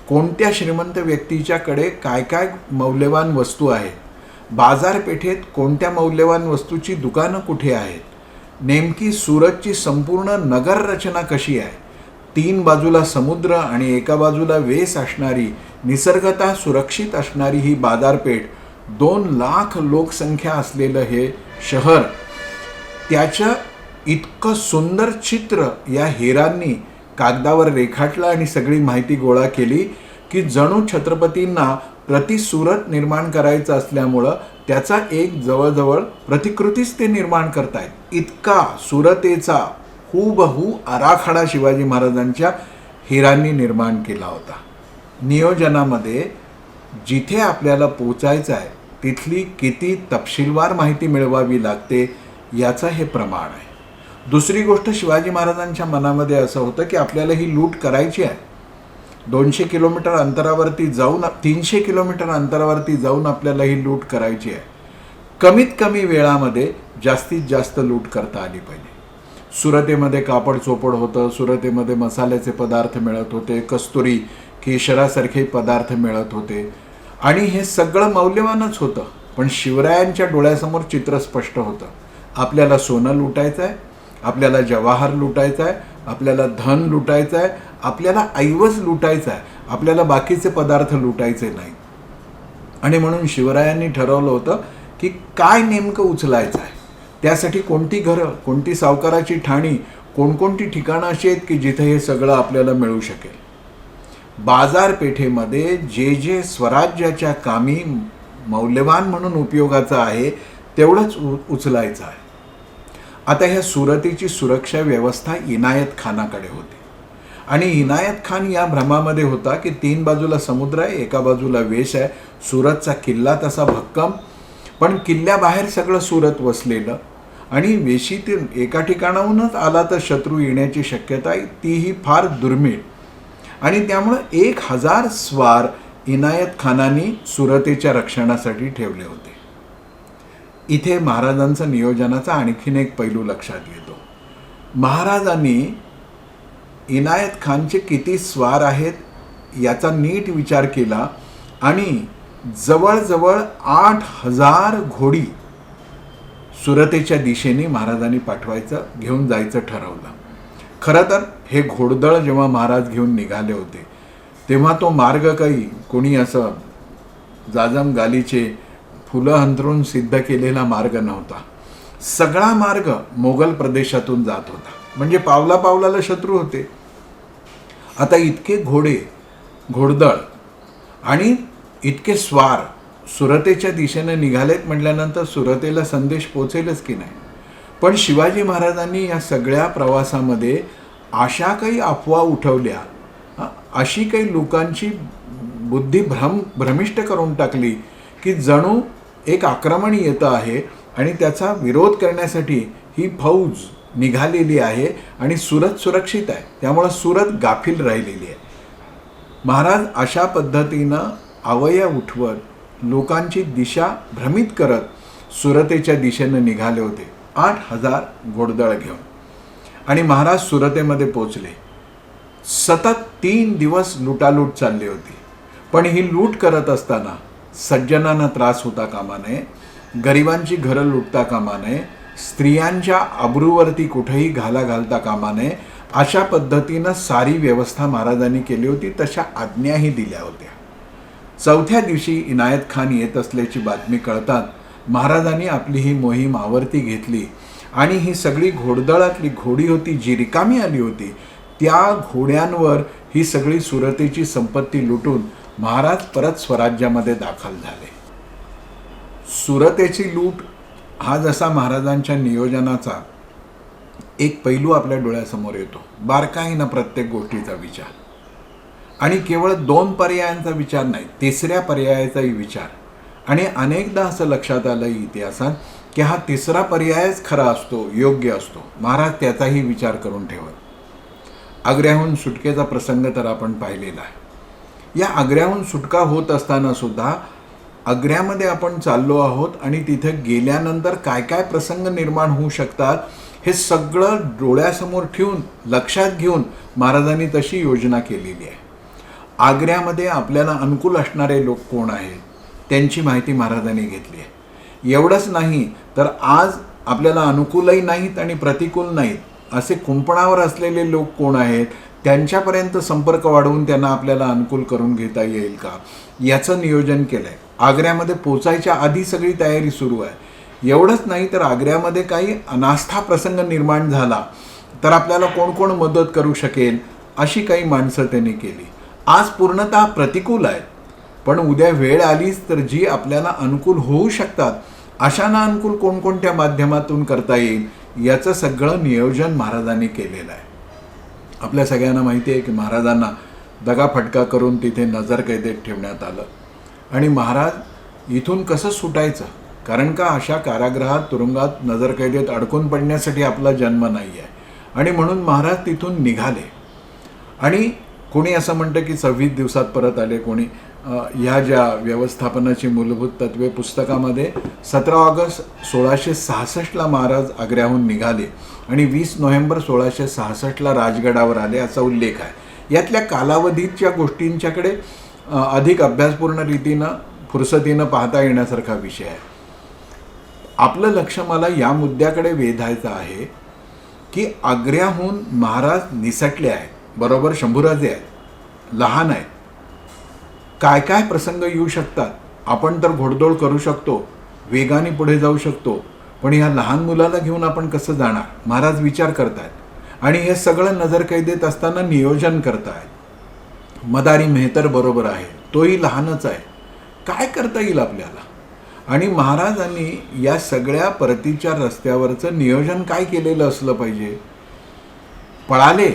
कोणत्या श्रीमंत व्यक्तीच्याकडे काय काय मौल्यवान वस्तू आहेत, बाजारपेठेत कोणत्या मौल्यवान वस्तूची दुकानं कुठे आहेत, नेमकी सुरतची संपूर्ण नगर रचना कशी आहे, 3 बाजूला समुद्र आणि एका बाजूला वेस असणारी, निसर्गतः सुरक्षित असणारी ही बाजारपेठ, 2 लाख लोकसंख्या असलेलं हे शहर, त्याचं इतकं सुंदर चित्र या हेरांनी कागदावर रेखाटलं आणि सगळी माहिती गोळा केली की जणू छत्रपतींना सुरत निर्माण करायचं असल्यामुळं त्याचा एक जवळजवळ प्रतिकृतीच ते निर्माण करतायत. इतका सुरतेचा हुबहू आराखडा शिवाजी महाराजांच्या हेरांनी निर्माण केला होता. नियोजनामध्ये जिथे आपल्याला पोचायचं आहे तिथली किती तपशीलवार माहिती मिळवावी लागते याचं हे प्रमाण आहे. दुसरी गोष्ट, शिवाजी महाराजांच्या मनामध्ये असं होतं की आपल्याला ही लूट करायची आहे. 200 किलोमीटर अंतरावरती जाऊन 300 किलोमीटर अंतरावरती जाऊन आपल्याला ही लूट करायची आहे. कमीत कमी वेळामध्ये जास्तीत जास्त लूट करता आली पाहिजे. सुरतेमध्ये कापड चोपड होतं, सुरतेमध्ये मसाल्याचे पदार्थ मिळत होते, कस्तुरी केशरासारखे पदार्थ मिळत होते आणि हे सगळं मौल्यवानच होतं. पण शिवरायांच्या डोळ्यासमोर चित्र स्पष्ट होतं. आपल्याला सोनं लुटायचं आहे, आपल्याला जवाहर लुटायचा आहे, आपल्याला धन लुटायचं आहे, आपल्याला ऐवज लुटायचा आहे, आपल्याला बाकीचे पदार्थ लुटायचे नाही. आणि म्हणून शिवरायांनी ठरवलं होतं की काय नेमकं उचलायचं आहे, त्यासाठी कोणती घरं, कोणती सावकाराची ठाणी, कोणकोणती ठिकाणं अशी आहेत की जिथे हे सगळं आपल्याला मिळू शकेल. बाजारपेठेमध्ये जे जे स्वराज्याच्या कामी मौल्यवान म्हणून उपयोगाचं आहे तेवढंच उचलायचं आहे. आता ह्या सुरतेची सुरक्षा व्यवस्था इनायत खानाकडे होती आणि इनायत खान या भ्रमामध्ये होता की 3 बाजूला समुद्र आहे, एका बाजूला वेश आहे, सुरतचा किल्ला तसा भक्कम, पण किल्ल्याबाहेर सगळं सुरत वसलेलं आणि वेशीतील एका ठिकाणाहूनच आला तर शत्रू येण्याची शक्यता आहे तीही फार दुर्मिळ. आणि त्यामुळं 1000 स्वार इनायत खानाने सुरतेच्या रक्षणासाठी ठेवले होते. इथे महाराजांचं नियोजनाचा आणखीन एक पैलू लक्षात येतो. महाराजांनी इनायत खानचे किती स्वार आहेत याचा नीट विचार केला आणि जवळजवळ 8000 घोडी सुरतेच्या दिशेने महाराजांनी घेऊन जायचं ठरवलं. खरं तर हे घोडदळ जेव्हा महाराज घेऊन निघाले होते तेव्हा तो मार्ग काही कोणी असं जाजम गालीचे फुलं अंतरून सिद्ध केलेला मार्ग नव्हता. सगळा मार्ग मोगल प्रदेशातून जात होता, म्हणजे पावला पावलाला शत्रू होते. आता इतके घोडदळ आणि इतके स्वार सुरतेच्या दिशेने निघालेत म्हटल्यानंतर सुरतेला संदेश पोचेलच की नाही. पण शिवाजी महाराजांनी या सगळ्या प्रवासामध्ये अशा काही अफवा उठवल्या, अशी काही लोकांची बुद्धी भ्रमिष्ट करून टाकली की जणू एक आक्रमण येतं आहे आणि त्याचा विरोध करण्यासाठी ही फौज निघालेली आहे आणि सुरत सुरक्षित आहे, त्यामुळं सुरत गाफील राहिलेली आहे. महाराज अशा पद्धतीनं अवया उठवत लोकांची दिशा भ्रमित करत सुरतेच्या दिशेनं निघाले होते 8000 घोडदळ घेऊन. आणि महाराज सुरतेमध्ये पोचले. सतत 3 दिवस लुटालूट चालली होती. पण ही लूट करत असताना सज्जनांना त्रास होता कामा नये, गरिबांची घरं लुटता कामा नये, स्त्रियांच्या अब्रूवरती कुठेही घाला घालता कामा नये, अशा पद्धतीनं सारी व्यवस्था महाराजांनी केली होती. तशा आज्ञाही दिल्या होत्या. 4थ्या दिवशी इनायत खान येत असल्याची बातमी कळतात महाराजांनी आपली ही मोहीम आवर्ती घेतली आणि ही सगळी घोडदळातली घोडी होती जी रिकामी आली होती त्या घोड्यांवर ही सगळी सुरतेची संपत्ती लुटून महाराज परत स्वराज्यामध्ये दाखल झाले. सुरतेची लूट हा जसा महाराजांच्या नियोजनाचा एक पैलू आपल्या डोळ्यासमोर येतो, बारकाईनं प्रत्येक गोष्टीचा विचार, आणि केवळ 2 पर्यायांचा विचार नाही, 3ऱ्या पर्यायाचाही विचार. आणि अनेकदा असं लक्षात आलं इतिहासात की हा तिसरा पर्यायच खरा असतो, योग्य असतो. महाराज त्याचाही विचार करून ठेवत. आग्र्याहून सुटकेचा प्रसंग तर आपण पाहिलेला आहे. या आग्र्याहून सुटका होत असताना सुद्धा आग्र्यामध्ये आपण चाललो आहोत आणि तिथे गेल्यानंतर काय काय प्रसंग निर्माण होऊ शकतात हे सगळं डोळ्यासमोर ठेवून, लक्षात घेऊन महाराजांनी तशी योजना केलेली आहे. आग्र्यामध्ये आपल्याला अनुकूल असणारे लोक कोण आहेत त्यांची माहिती महाराजांनी घेतली आहे. एवढंच नाही तर आज आपल्याला अनुकूलही नाहीत आणि प्रतिकूल नाहीत असे कुंपणावर असलेले लोक कोण आहेत, त्यांच्यापर्यंत संपर्क वाढवून त्यांना आपल्याला अनुकूल करून घेता येईल का, याचं नियोजन केलं आहे. आग्र्यामध्ये पोचायच्या आधी सगळी तयारी सुरू आहे. एवढंच नाही तर आग्र्यामध्ये काही अनास्था प्रसंग निर्माण झाला तर आपल्याला कोण कोण मदत करू शकेल अशी काही माणसं त्यांनी केली. आज पूर्णतः प्रतिकूल आहेत, पण उद्या वेळ आलीच तर जी आपल्याला अनुकूल होऊ शकतात अशांना अनुकूल कोणकोणत्या माध्यमातून करता येईल याचं सगळं नियोजन महाराजांनी केलेलं आहे. आपल्या सगळ्यांना माहिती आहे की महाराजांना दगाफटका करून तिथे नजरकैदेत ठेवण्यात आलं आणि महाराज इथून कसं सुटायचं, कारण का अशा कारागृहात, तुरुंगात, नजरकैदेत अडकून पडण्यासाठी आपला जन्म नाही आहे. आणि म्हणून महाराज तिथून निघाले आणि कोणी असं म्हणतं की 26 दिवसात परत आले, कोणी ह्या ज्या व्यवस्थापनाची मूलभूत तत्वे पुस्तकामध्ये 17 ऑगस्ट 1666ला महाराज आग्र्याहून निघाले आणि 20 नोव्हेंबर 1666ला राजगडावर आले असा उल्लेख आहे. यातल्या कालावधीच्या गोष्टींच्याकडे अधिक अभ्यासपूर्ण रीतीनं, फुरसतीनं पाहता येण्यासारखा विषय आहे. आपलं लक्ष मला या मुद्द्याकडे वेधायचं आहे की आग्र्याहून महाराज निसटले आहेत, बरोबर शंभूराजे आहेत, लहान आहेत. काय काय प्रसंग येऊ शकतात. आपण तर घोडदौड करू शकतो, वेगाने पुढे जाऊ शकतो, पण ह्या लहान मुलाला घेऊन आपण कसं जाणार, महाराज विचार करतायत आणि हे सगळं नजरकैदेत असताना नियोजन करतायत. मदारी मेहतर बरोबर आहे, तोही लहानच आहे, काय करता येईल आपल्याला. आणि महाराजांनी या सगळ्या परतीच्या रस्त्यावरचं नियोजन काय केलेलं असलं पाहिजे. पळाले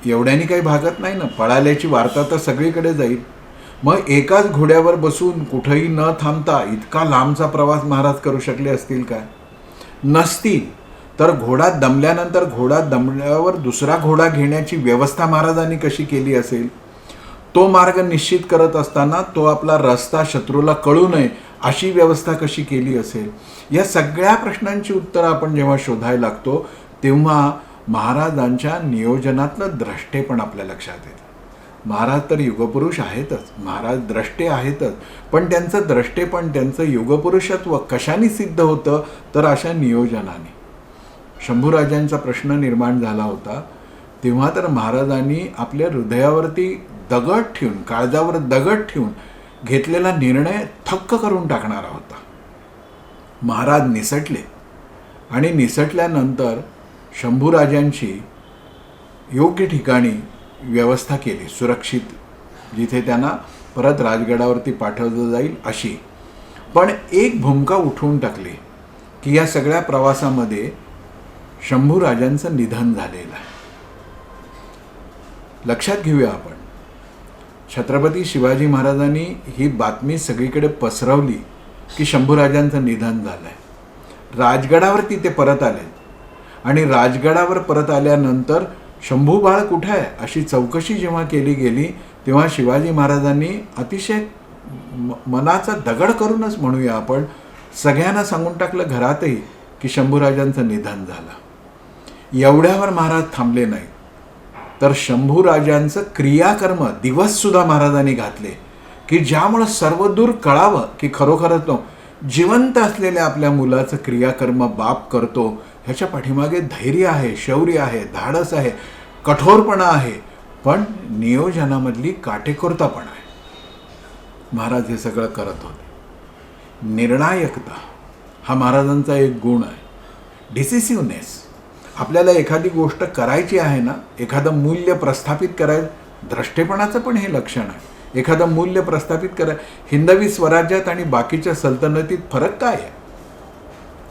एवढ्यानी काही भागत नाही ना, पळाल्याची वार्ता तर सगळीकडे जाईल. मग एकाच घोड्यावर बसून कुठंही न थांबता इतका लांबचा प्रवास महाराज करू शकले असतील काय, नसतील. तर घोडा दमल्यानंतर घोडा दमल्यावर दुसरा घोडा घेण्याची व्यवस्था महाराजांनी कशी केली असेल. तो मार्ग निश्चित करत असताना तो आपला रस्ता शत्रूला कळू नये अशी व्यवस्था कशी केली असेल. या सगळ्या प्रश्नांची उत्तरं आपण जेव्हा शोधायला लागतो तेव्हा महाराजांच्या नियोजनातलं द्रष्टेपण आपल्या लक्षात येतं. महाराज तर युगपुरुष आहेतच, महाराज द्रष्टे आहेतच, पण त्यांचं द्रष्टेपण, त्यांचं युगपुरुषत्व कशाने सिद्ध होतं तर अशा नियोजनाने. शंभूराजांचा प्रश्न निर्माण झाला होता तेव्हा तर महाराजांनी आपल्या हृदयावरती दगड ठेवून, काळजावर दगड ठेवून घेतलेला निर्णय थक्क करून टाकणारा होता. महाराज निसटले आणि निसटल्यानंतर शंभूराजांची योग्य ठिकाणी व्यवस्था केली, सुरक्षित, जिथे त्यांना परत राजगडावरती पाठवलं जाईल अशी. पण एक भूमिका उठवून टाकली की या सगळ्या प्रवासामध्ये शंभूराजांचं निधन झालेलं आहे. लक्षात घेऊया आपण, छत्रपती शिवाजी महाराजांनी ही बातमी सगळीकडे पसरवली की शंभूराजांचं निधन झालं आहे. राजगडावरती ते परत आले आणि राजगडावर परत आल्यानंतर शंभू बाळ कुठं आहे अशी चौकशी जेव्हा केली गेली तेव्हा शिवाजी महाराजांनी अतिशय मनाचा दगड करूनच म्हणूया आपण सगळ्यांना सांगून टाकलं घरातही की शंभूराजांचं निधन झालं. एवढ्यावर महाराज थांबले नाही तर शंभूराजांचं क्रियाकर्म दिवससुद्धा महाराजांनी घातले की ज्यामुळं सर्वदूर कळावं की खरोखरच जिवंत असलेल्या आपल्या मुलाचं क्रियाकर्म बाप करतो, ह्याच्या पाठीमागे धैर्य आहे, शौर्य आहे, धाडस आहे, कठोरपणा आहे, पण नियोजनामधली काटेकोरता पण आहे. महाराज हे सगळं करत होते. निर्णायकता हा महाराजांचा एक गुण आहे. डिसिसिव्हनेस, आपल्याला एखादी गोष्ट करायची आहे ना, एखादं मूल्य प्रस्थापित करायचं, द्रष्टेपणाचं पण हे लक्षण आहे. एखादं मूल्य प्रस्थापित कराय, हिंदवी स्वराज्यात आणि बाकीच्या सल्तनतीत फरक काय आहे.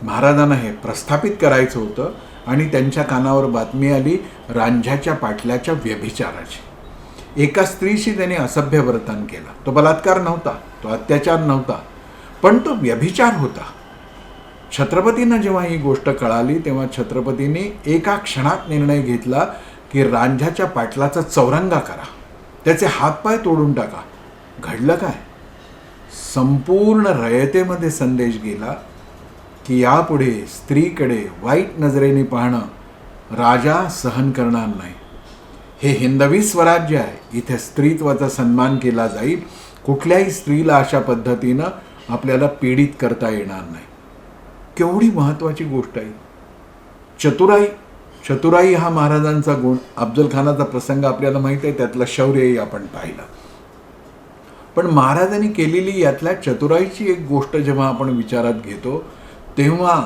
महाराजांना हे प्रस्थापित करायचं होतं आणि त्यांच्या कानावर बातमी आली रांझ्याच्या पाटल्याच्या व्यभिचाराची. एका स्त्रीशी त्याने असभ्य वर्तन केलं. तो बलात्कार नव्हता, तो अत्याचार नव्हता, पण तो व्यभिचार होता. छत्रपतींना जेव्हा ही गोष्ट कळाली तेव्हा छत्रपतींनी एका क्षणात निर्णय घेतला की रांझ्याच्या पाटलाचा चौरंगा करा, त्याचे हातपाय तोडून टाका. घडलं काय? संपूर्ण रयतेमध्ये संदेश गेला की यापुढे स्त्रीकडे वाईट नजरेने पाहणं राजा सहन करणार नाही. हे हिंदवी स्वराज्य आहे, इथे स्त्रीत्वाचा सन्मान केला जाईल. कुठल्याही स्त्रीला अशा पद्धतीनं आपल्याला पीडित करता येणार नाही. केवढी महत्त्वाची गोष्ट आहे. चतुराई हा महाराजांचा गुण. अफजल खानाचा प्रसंग आपल्याला माहीत आहे, त्यातलं शौर्यही आपण पाहिलं. पण महाराजांनी केलेली यातल्या चतुराईची एक गोष्ट जेव्हा आपण विचारात घेतो तेव्हा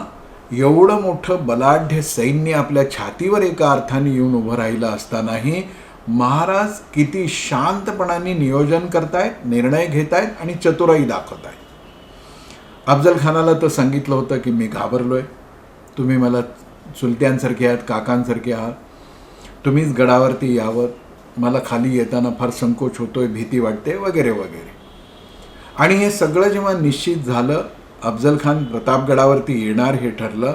एवढं मोठं बलाढ्य सैन्य आपल्या छातीवर एका अर्थाने येऊन उभं राहिलं असतानाही महाराज किती शांतपणाने नियोजन करतायत, निर्णय घेतायत आणि चतुराई दाखवतायत. अफजल खानाला तर सांगितलं होतं की मी घाबरलोय, तुम्ही मला चुलत्यांसारखे आहात, काकांसारखे आहात, तुम्हीच गडावरती यावं, मला खाली येताना फार संकोच होतोय, भीती वाटते वगैरे वगैरे. आणि हे सगळं जेव्हा निश्चित झालं, अफजल खान प्रतापगडावरती येणार हे ठरलं,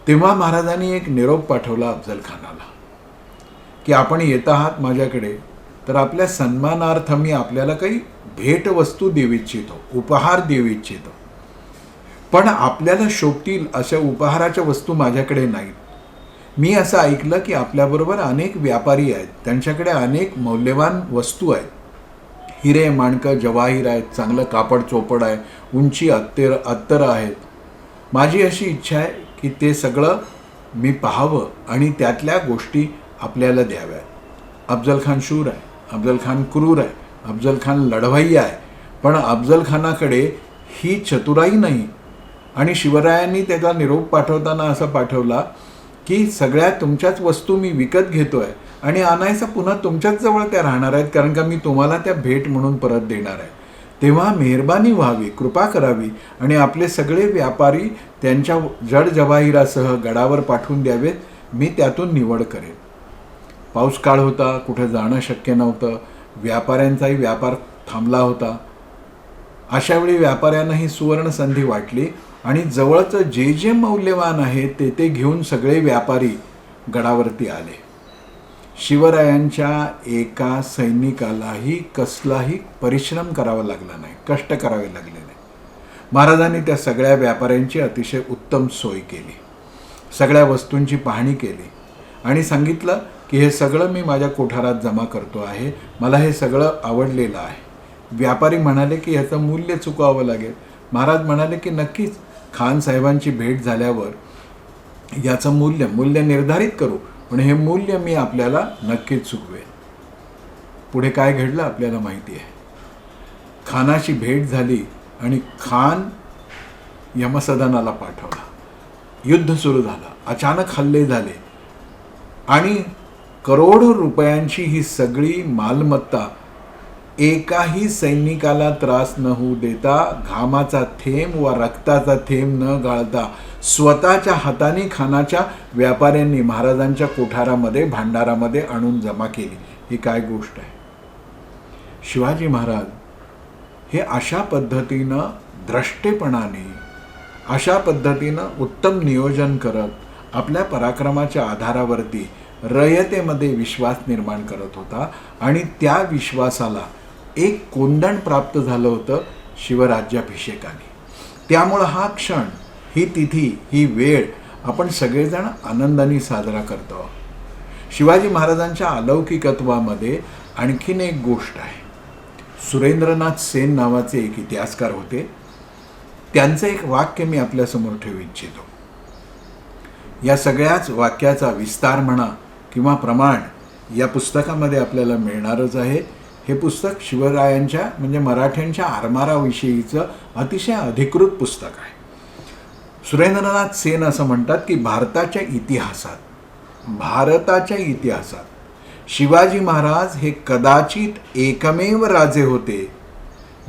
तेव्हा महाराजांनी एक निरोप पाठवला अफजल खानाला की आपण येत आहात माझ्याकडे, तर आपल्या सन्मानार्थ मी आपल्याला काही भेटवस्तू देऊ इच्छितो, उपहार देऊ इच्छितो. पण आपल्याला शोभतील अशा उपहाराच्या वस्तू माझ्याकडे नाहीत. मी असं ऐकलं की आपल्याबरोबर अनेक व्यापारी आहेत, त्यांच्याकडे अनेक मौल्यवान वस्तू आहेत, हिरे माणकं जवाहीर आहेत, चांगलं कापड चोपड आहे, उंची अत्तरं आहेत. माझी अशी इच्छा आहे की ते सगळं मी पाहावं आणि त्यातल्या गोष्टी आपल्याला द्याव्यात. अफजल खान शूर आहे, अफजल खान क्रूर आहे, अफजल खान लढवय्या आहे, पण अफजल खानाकडे ही चतुराई नाही. आणि शिवरायांनी त्याचा निरोप पाठवताना असा पाठवला की सगळ्या तुमच्याच वस्तू मी विकत घेतोय आणि आणायचं पुन्हा तुमच्याच जवळ त्या राहणार आहेत, कारण का मी तुम्हाला त्या भेट म्हणून परत देणार आहे. तेव्हा मेहरबानी व्हावी, कृपा करावी आणि आपले सगळे व्यापारी त्यांच्या जड जवाहिरासह गडावर पाठवून द्यावेत. मी त्यातून निवड करेन. पाऊस काळ होता, कुठं जाणं शक्य नव्हतं, व्यापाऱ्यांचाही व्यापार थांबला होता. अशावेळी व्यापाऱ्यांना ही सुवर्ण संधी वाटली आणि जवळचं जे जे मौल्यवान आहे ते घेऊन सगळे व्यापारी गडावरती आले. शिवरायांच्या एका सैनिकालाही कसलाही परिश्रम करावा लागला नाही, कष्ट करावे लागले नाही. महाराजांनी त्या सगळ्या व्यापाऱ्यांची अतिशय उत्तम सोय केली, सगळ्या वस्तूंची पाहणी केली आणि सांगितलं की हे सगळं मी माझ्या कोठारात जमा करतो आहे, मला हे सगळं आवडलेलं आहे. व्यापारी म्हणाले की ह्याचं मूल्य चुकवावं लागेल. महाराज म्हणाले की नक्कीच, खान साहेबांची भेट झाल्यावर याचं मूल्य निर्धारित करू, पण हे मूल्य मी आपल्याला नक्कीच चुकवेन. पुढे काय घडलं आपल्याला माहिती आहे. खानाची भेट झाली आणि खान यमसदनाला पाठवला. युद्ध सुरू झालं, अचानक हल्ले झाले आणि करोडो रुपयांची ही सगळी मालमत्ता एकाही सैनिकाला त्रास न होऊ देता, घामाचा थेंब व रक्ताचा थेंब न गाळता स्वतःच्या हाताने खानाच्या व्यापाऱ्यांनी महाराजांच्या कोठारामध्ये, भांडारामध्ये आणून जमा केली. ही काय गोष्ट आहे. शिवाजी महाराज हे अशा पद्धतीनं द्रष्टेपणाने, अशा पद्धतीनं उत्तम नियोजन करत आपल्या पराक्रमाच्या आधारावरती रयतेमध्ये विश्वास निर्माण करत होता आणि त्या विश्वासाला एक कोंदण प्राप्त झालं होतं शिवराज्याभिषेकाने. त्यामुळं हा क्षण, ही तिथी, ही वेळ आपण सगळेजण आनंदाने साजरा करतो. शिवाजी महाराजांच्या अलौकिकत्वामध्ये आणखीन एक गोष्ट आहे. सुरेंद्रनाथ सेन नावाचे एक इतिहासकार होते, त्यांचं एक वाक्य मी आपल्यासमोर ठेवू इच्छितो. या सगळ्याच वाक्याचा विस्तार म्हणा किंवा प्रमाण या पुस्तकामध्ये आपल्याला मिळणारच आहे. हे पुस्तक शिवरायांच्या म्हणजे मराठ्यांच्या आरमाराविषयीचं अतिशय अधिकृत पुस्तक आहे. सुरेंद्रनाथ सेन असं म्हणतात की भारताच्या इतिहासात शिवाजी महाराज हे कदाचित एकमेव राजे होते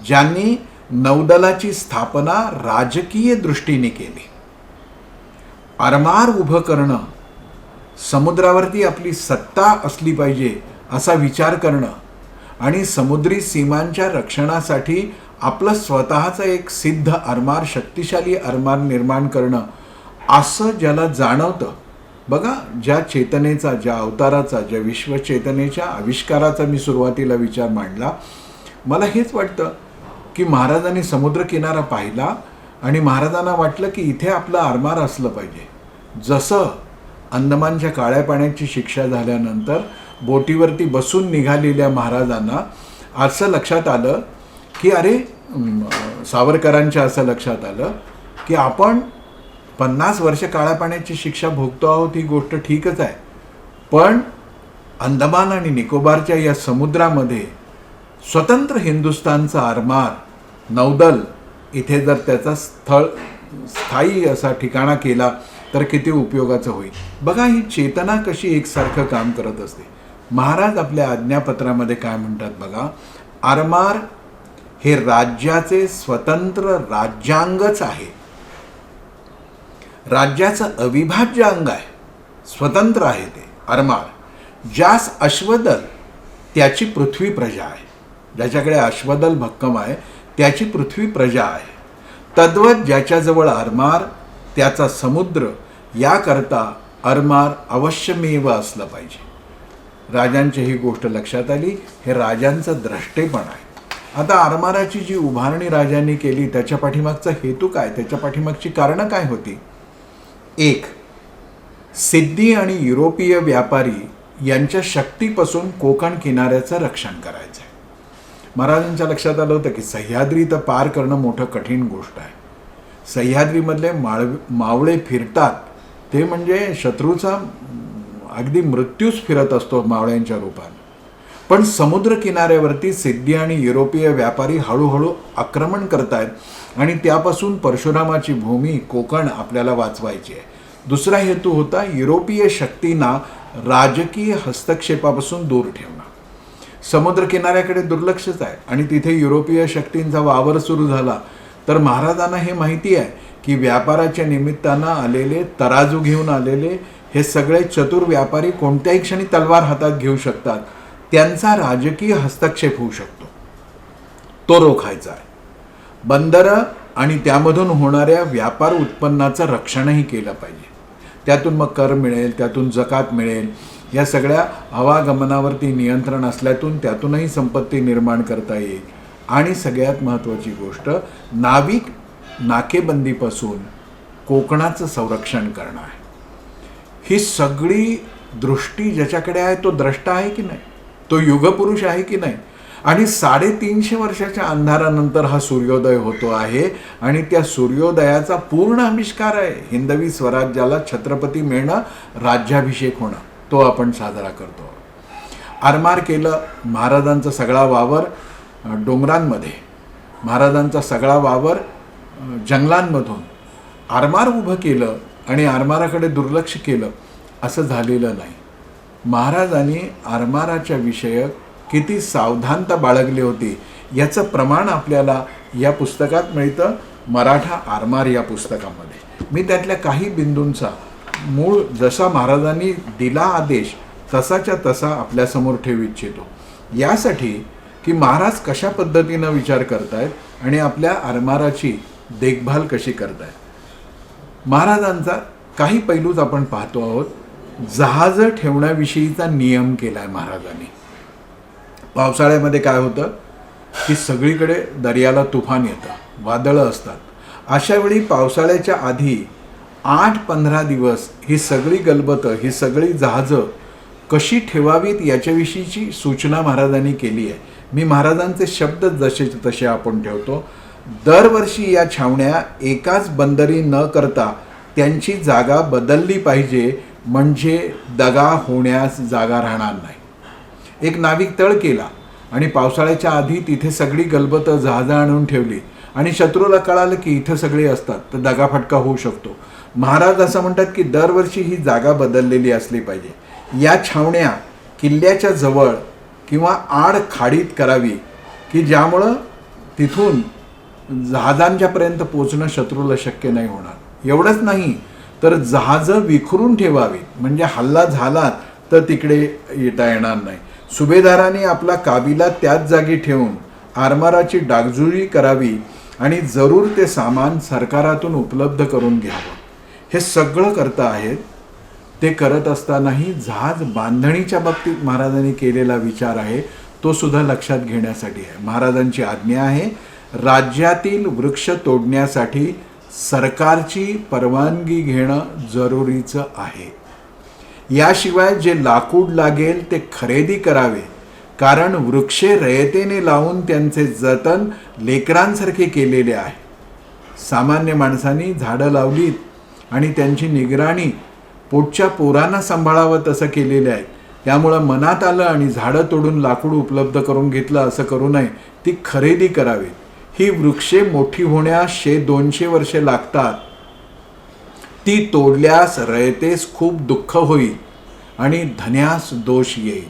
ज्यांनी नौदलाची स्थापना राजकीय दृष्टीने केली. आरमार उभं करणं, समुद्रावरती आपली सत्ता असली पाहिजे असा विचार करणं आणि समुद्री सीमांच्या रक्षणासाठी आपलं स्वतःचं एक सिद्ध आरमार, शक्तिशाली आरमार निर्माण करणं, असं ज्याला जाणवतं, बघा, ज्या चेतनेचा, ज्या अवताराचा, ज्या विश्वचेतनेच्या आविष्काराचा मी सुरुवातीला विचार मांडला, मला हेच वाटतं की महाराजांनी समुद्रकिनारा पाहिला आणि महाराजांना वाटलं की इथे आपलं आरमार असलं पाहिजे. जसं अंदमानच्या काळ्या पाण्याची शिक्षा झाल्यानंतर बोटीवरती बसून निघालेल्या महाराजांना असं लक्षात आलं की अरे, सावरकरांच्या असं लक्षात आलं की आपण 50 वर्ष काळ्या पाण्याची शिक्षा भोगतो आहोत, ही गोष्ट ठीकच आहे, पण अंदमान आणि निकोबारच्या या समुद्रामध्ये स्वतंत्र हिंदुस्थानचा आरमार, नौदल इथे जर त्याचा स्थायी असा ठिकाणा केला तर किती उपयोगाचं होईल. बघा, ही चेतना कशी एकसारखं काम करत असते. महाराज आपल्या आज्ञापत्रामध्ये काय म्हणतात बघा, आरमार हे राज्याचे स्वतंत्र राज्यांगच आहे. राज्याचं अविभाज्य अंग आहे, स्वतंत्र आहे ते आरमार. ज्यास अश्वदल त्याची पृथ्वी प्रजा आहे. ज्याच्याकडे अश्वदल भक्कम आहे त्याची पृथ्वी प्रजा आहे. तद्वत ज्याच्याजवळ आरमार त्याचा समुद्र. याकरता आरमार अवश्यमेव असलं पाहिजे. राजांची ही गोष्ट लक्षात आली. हे राजांचं द्रष्टेपण आहे. आता आरमाराची जी उभारणी राजांनी केली त्याच्या पाठीमागचा हेतू काय, त्याच्या पाठीमागची कारणं काय होती? एक, सिद्धी आणि युरोपीय व्यापारी यांच्या शक्तीपासून कोकण किनाऱ्याचं रक्षण करायचं आहे. महाराजांच्या लक्षात आलं होतं की सह्याद्री तर पार करणं मोठं कठीण गोष्ट आहे. सह्याद्रीमधले मावळे फिरतात ते म्हणजे शत्रूचा अगदी मृत्यूच फिरत असतो मावळ्यांच्या रूपात. पण समुद्र किनाऱ्यावरती सिद्धी आणि युरोपीय व्यापारी हळूहळू आक्रमण करतायत आणि त्यापासून परशुरामाची भूमी कोकण आपल्याला वाचवायची आहे. दुसरा हेतू होता युरोपीय शक्तींना राजकीय हस्तक्षेपापासून दूर ठेवणं. समुद्र किनाऱ्याकडे दुर्लक्षच आहे आणि तिथे युरोपीय शक्तींचा वावर सुरू झाला तर महाराजांना हे माहिती आहे की व्यापाराच्या निमित्तानं आलेले, तराजू घेऊन आलेले हे सगळे चतुर व्यापारी कोणत्याही क्षणी तलवार हातात घेऊ शकतात. त्यांचा राजकीय हस्तक्षेप होऊ शकतो, तो रोखायचा आहे. बंदरं आणि त्यामधून होणाऱ्या व्यापार उत्पन्नाचं रक्षणही केलं पाहिजे. त्यातून मग कर मिळेल, त्यातून जकात मिळेल. या सगळ्या आवागमनावरती नियंत्रण असल्यातून त्यातूनही संपत्ती निर्माण करता येईल. आणि सगळ्यात महत्त्वाची गोष्ट, नाविक नाकेबंदीपासून कोकणाचं संरक्षण करणं आहे. ही सगळी दृष्टी ज्याच्याकडे आहे तो द्रष्टा आहे की नाही, तो युगपुरुष आहे की नाही. आणि 350 वर्षाच्या अंधारानंतर हा सूर्योदय होतो आहे आणि त्या सूर्योदयाचा पूर्ण आविष्कार आहे हिंदवी स्वराज्याला छत्रपती मिळणं, राज्याभिषेक होणं. तो आपण साजरा करतो. आरमार केलं. महाराजांचा सगळा वावर डोंगरांमध्ये, महाराजांचा सगळा वावर जंगलांमधून आरमार उभं केलं आणि आरमाराकडे दुर्लक्ष केलं असं झालेलं नाही. महाराजांनी आरमाराच्या विषयक किती सावधानता बाळगली होती याचं प्रमाण आपल्याला या पुस्तकात मिळतं, मराठा आरमार या पुस्तकामध्ये. मी त्यातल्या काही बिंदूंचा मूळ जसा महाराजांनी दिला आदेश तसाच्या तसा आपल्यासमोर ठेवू इच्छितो. यासाठी की महाराज कशा पद्धतीनं विचार करतायत आणि आपल्या आरमाराची देखभाल कशी करतायत. महाराजांचा काही पैलूच आपण पाहतो आहोत. जहाजं ठेवण्याविषयीचा नियम केला आहे महाराजांनी. पावसाळ्यामध्ये काय होतं की सगळीकडे दर्याला तुफान येतं, वादळं असतात. अशा वेळी पावसाळ्याच्या आधी 8-15 दिवस ही सगळी गलबतं, ही सगळी जहाजं कशी ठेवावीत याच्याविषयीची सूचना महाराजांनी केली आहे. मी महाराजांचे शब्द जसे तसे आपण ठेवतो. दरवर्षी या छावण्या एकाच बंदरी न करता त्यांची जागा बदलली पाहिजे, म्हणजे दगा होण्यास जागा राहणार नाही. एक नाविक तळ केला आणि पावसाळ्याच्या आधी तिथे सगळी गलबतं जहाजं आणून ठेवली आणि शत्रूला कळालं की इथं सगळे असतात तर दगाफटका होऊ शकतो. महाराज असं म्हणतात की दरवर्षी ही जागा बदललेली असली पाहिजे. या छावण्या किल्ल्याच्या जवळ किंवा आड खाडीत करावी की ज्यामुळं तिथून जहाजांच्यापर्यंत पोचणं शत्रूला शक्य नाही होणार. एवढंच नाही तर जहाजं विखरून ठेवावी, म्हणजे हल्ला झाला तर तिकडे येता येणार नाही. सुभेदाराने आपला काबिला त्याच जागी ठेवून आरमाराची डागजुजी करावी आणि जरूर ते सामान सरकारातून उपलब्ध करून घ्यावं. हे सगळं करता आहेत. ते करत असतानाही जहाज बांधणीच्या बाबतीत महाराजांनी केलेला विचार आहे तो सुद्धा लक्षात घेण्यासाठी आहे. महाराजांची आज्ञा आहे, राज्यातील वृक्ष तोडण्यासाठी सरकारची परवानगी घेणं जरुरीचं आहे. याशिवाय जे लाकूड लागेल ते खरेदी करावे, कारण वृक्षे रयतेने लावून त्यांचे जतन लेकरांसारखे केलेले आहे. सामान्य माणसांनी झाडं लावलीत आणि त्यांची निगराणी पोटच्या पोरांना सांभाळावं तसं केलेलं आहे. त्यामुळं मनात आलं आणि झाडं तोडून लाकूड उपलब्ध करून घेतलं असं करू नये, ती खरेदी करावी. ही वृक्षे मोठी होण्यास 100-200 वर्षे लागतात. ती तोडल्यास रयतेस खूप दुःख होईल आणि धन्यास दोष येईल.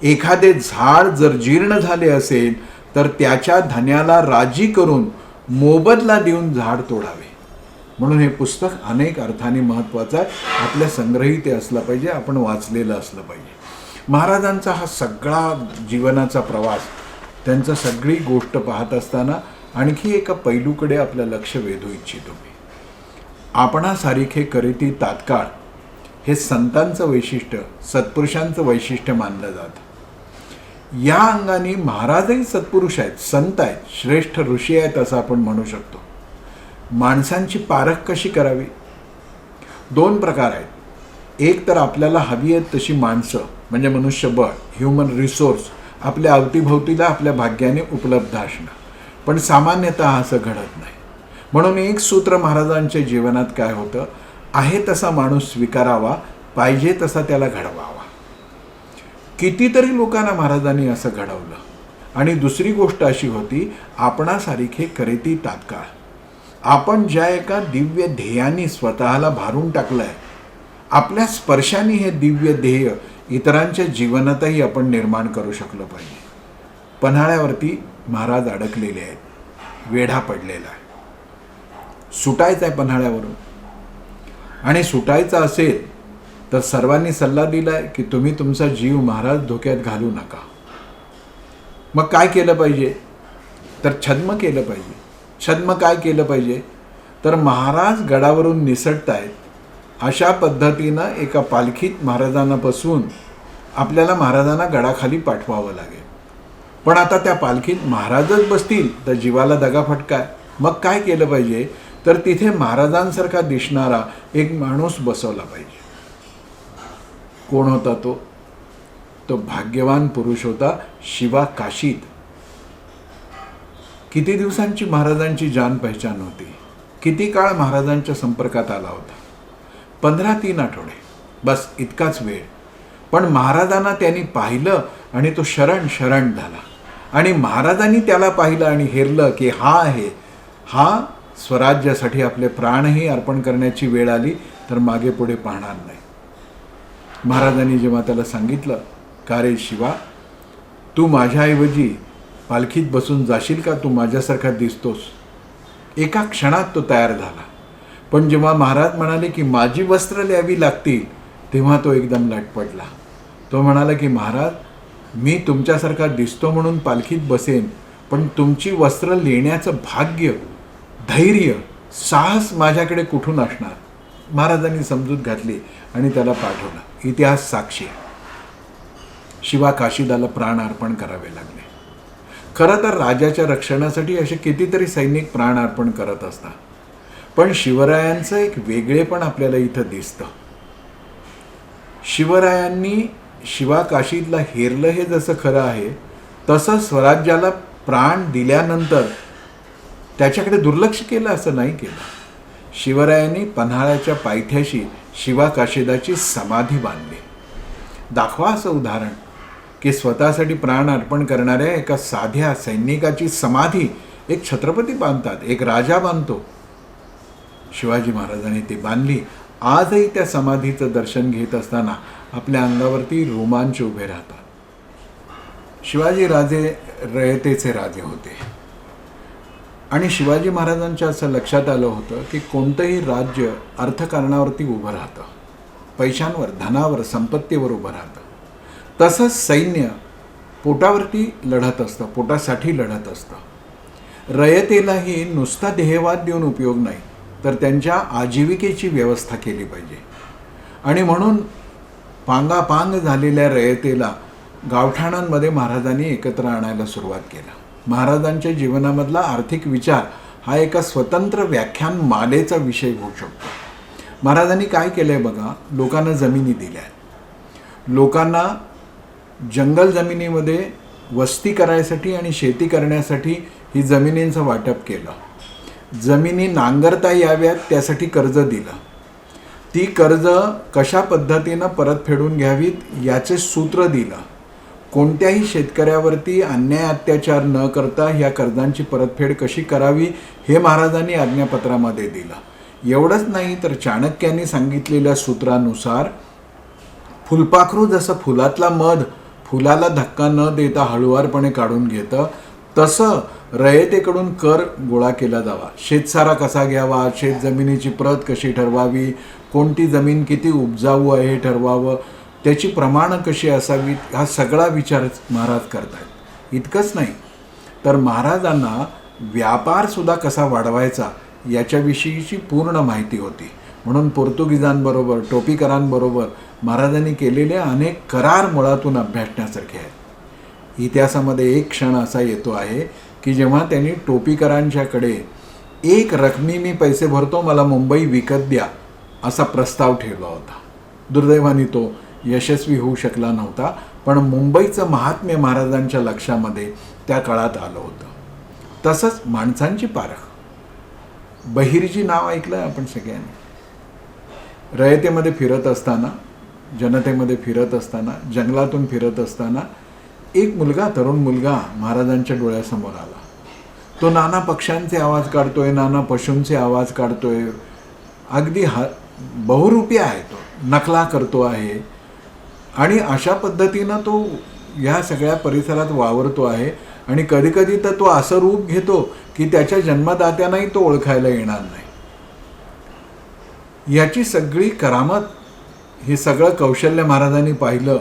एखादे झाड जर जीर्ण झाले असेल तर त्याच्या धन्याला राजी करून मोबदला देऊन झाड तोडावे. म्हणून हे पुस्तक अनेक अर्थाने महत्त्वाचं आहे. आपल्या संग्रही ते असलं पाहिजे, आपण वाचलेलं असलं पाहिजे. महाराजांचा हा सगळा जीवनाचा प्रवास, त्यांचं सगळी गोष्ट पाहत असताना आणखी एका पैलूकडे आपलं लक्ष वेधू इच्छितो मी. आपणासारिखे करीती तात्काळ हे संतांचं वैशिष्ट्य, सत्पुरुषांचं वैशिष्ट्य मानलं जातं. या अंगाने महाराजही सत्पुरुष आहेत, संत आहेत, श्रेष्ठ ऋषी आहेत असं आपण म्हणू शकतो. माणसांची पारख कशी करावी? 2 प्रकार आहेत. एक तर आपल्याला हवी आहेत तशी माणसं, म्हणजे मनुष्यबळ, ह्युमन रिसोर्स आपल्या अवतीभोवतीला आपल्या भाग्याने उपलब्ध असणं. पण सामान्यतः असं घडत नाही. म्हणून एक सूत्र महाराजांच्या जीवनात काय होतं, आहे तसा माणूस स्वीकारावा, पाहिजे तसा त्याला घडवावा. कितीतरी लोकांना महाराजांनी असं घडवलं. आणि दुसरी गोष्ट अशी होती, आपणासारिखे करीती तात्काळ. आपण ज्या एका दिव्य ध्येयाने स्वतःला भारून टाकलं आहे, आपल्या स्पर्शाने हे दिव्य ध्येय इतरांच्या जीवनातही आपण निर्माण करू शकलो पाहिजे. पन्हाळ्यावरती महाराज अडकलेले आहेत, वेढा पडलेला आहे, सुटायचं आहे पन्हाळ्यावरून. आणि सुटायचं असेल तर सर्वांनी सल्ला दिला आहे की तुम्ही तुमचा जीव महाराज धोक्यात घालू नका. मग काय केलं पाहिजे? तर छद्म केलं पाहिजे. छद्म काय केलं पाहिजे? तर महाराज गडावरून निसटतायत अशा पद्धतीनं एका पालखीत महाराजांना बसवून आपल्याला महाराजांना गडाखाली पाठवावं लागेल. पण आता त्या पालखीत महाराजच बसतील तर जीवाला दगाफटका आहे. मग काय केलं पाहिजे? तर तिथे महाराजांसारखा दिसणारा एक माणूस बसवला पाहिजे. कोण होता तो? तो भाग्यवान पुरुष होता शिवा काशीद. किती दिवसांची महाराजांची जान पहचान होती, किती काळ महाराजांच्या संपर्कात आला होता? 15-3 आठवडे, बस इतकाच वेळ. पण महाराजांना त्यांनी पाहिलं आणि तो शरण झाला. आणि महाराजांनी त्याला पाहिलं आणि हेरलं की हा आहे, हा स्वराज्यासाठी आपले प्राणही अर्पण करण्याची वेळ आली तर मागे पुढे पाहणार नाही. महाराजांनी जेव्हा त्याला सांगितलं, का रे शिवा, तू माझ्याऐवजी पालखीत बसून जाशील का? तू माझ्यासारखा दिसतोस. एका क्षणात तो तयार झाला. पण जेव्हा महाराज म्हणाले की माझी वस्त्र ल्यावी लागतील, तेव्हा तो एकदम लटपटला. तो म्हणाला की महाराज, मी तुमच्यासारखा दिसतो म्हणून पालखीत बसेन, पण तुमची वस्त्र लेण्याचं भाग्य, धैर्य, साहस माझ्याकडे कुठून असणार? महाराजांनी समजूत घातली आणि त्याला पाठवलं. इतिहास साक्षी आहे. शिवा काशीदाला प्राण अर्पण करावे लागले. खरं तर राजाच्या रक्षणासाठी असे कितीतरी सैनिक प्राण अर्पण करत असतात. पण शिवरायांचं एक वेगळेपण आपल्याला इथं दिसतं. शिवरायांनी शिवा काशीदला हेरलं हे जसं खरं आहे, तसं स्वराज्याला प्राण दिल्यानंतर त्याच्याकडे दुर्लक्ष केलं असं नाही केलं. शिवरायांनी पन्हाळ्याच्या पायथ्याशी शिवा काशीदाची समाधी बांधली. दाखवा असं उदाहरण की स्वतःसाठी प्राण अर्पण करणाऱ्या एका साध्या सैनिकाची समाधी एक छत्रपती बांधतात, एक राजा बांधतो. शिवाजी महाराजांनी ती बांधली. आजही त्या समाधीचं दर्शन घेत असताना आपल्या अंगावरती रोमांच उभे राहतात. शिवाजी राजे रयतेचे राजे होते. आणि शिवाजी महाराजांच्या असं लक्षात आलं होतं की कोणतंही राज्य अर्थकारणावरती उभं राहतं, पैशांवर, धनावर, संपत्तीवर उभं राहतं. तसंच सैन्य पोटावरती लढत असतं, पोटासाठी लढत असतं. रयतेलाही नुसता देहवाद देऊन उपयोग नाही, तर त्यांच्या आजीविकेची व्यवस्था केली पाहिजे. आणि म्हणून पांगापांग झालेल्या रयतेला गावठाणांमध्ये महाराजांनी एकत्र आणायला सुरुवात केलं. महाराजांच्या जीवनामधला आर्थिक विचार हा एका स्वतंत्र व्याख्यान मालेचा विषय होऊ शकतो. महाराजांनी काय केलं आहे बघा, लोकांना जमिनी दिल्या, लोकांना जंगल जमिनीमध्ये वस्ती करायसाठी आणि शेती करण्यासाठी ही जमिनींचं वाटप केलं. जमिनी नांगरता याव्यात त्यासाठी कर्ज दिलं. ती कर्ज कशा पद्धतीनं परत फेडून घ्यावीत याचे सूत्र दिलं. कोणत्याही शेतकऱ्यावरती अन्याय अत्याचार न करता ह्या कर्जांची परतफेड कशी करावी हे महाराजांनी आज्ञापत्रामध्ये दिलं. एवढंच नाही तर चाणक्यांनी सांगितलेल्या सूत्रानुसार फुलपाखरू जसं फुलातला मध फुलाला धक्का न देता हळुवारपणे काढून घेतं, तसं रयतेकडून कर गोळा केला जावा. शेतसारा कसा घ्यावा, शेत जमिनीची प्रत कशी ठरवावी, कोणती जमीन किती उपजाऊ आहे हे ठरवावं, त्याची प्रमाणं कशी असावीत, हा सगळा विचार महाराज करतात. इतकंच नाही तर महाराजांना व्यापारसुद्धा कसा वाढवायचा याच्याविषयीची पूर्ण माहिती होती. म्हणून पोर्तुगीजांबरोबर, टोपीकरांबरोबर महाराजांनी केलेले अनेक करार मुळातून अभ्यासण्यासारखे आहेत. इतिहासामध्ये एक क्षण असा येतो आहे की जेव्हा त्यांनी टोपीकरांच्याकडे एक रकमी पैसे भरतो, मला मुंबई विकत द्या असा प्रस्ताव ठेवला होता. दुर्दैवाने तो यशस्वी होऊ शकला नव्हता, पण मुंबईचं महात्म्य महाराजांच्या लक्षामध्ये त्या काळात आलं होतं. तसंच माणसांची पारख, बहिर्जी नाव ऐकलं आपण सगळ्यांनी. रयतेमध्ये फिरत असताना, जनतेमध्ये फिरत असताना, जंगलातून फिरत असताना एक मुलगा, तरुण मुलगा महाराजांच्या डोळ्यासमोर आला. तो नाना पक्ष्यांचे आवाज काढतोय, नाना पशूंचे आवाज काढतोय, अगदी बहुरूपी आहे, तो नकला करतो आहे आणि अशा पद्धतीनं तो या सगळ्या परिसरात वावरतो आहे. आणि कधीकधी तर तो असं रूप घेतो की त्याच्या जन्मदात्यांनाही तो ओळखायला येणार नाही. याची सगळी करामत, हे सगळं कौशल्य महाराजांनी पाहिलं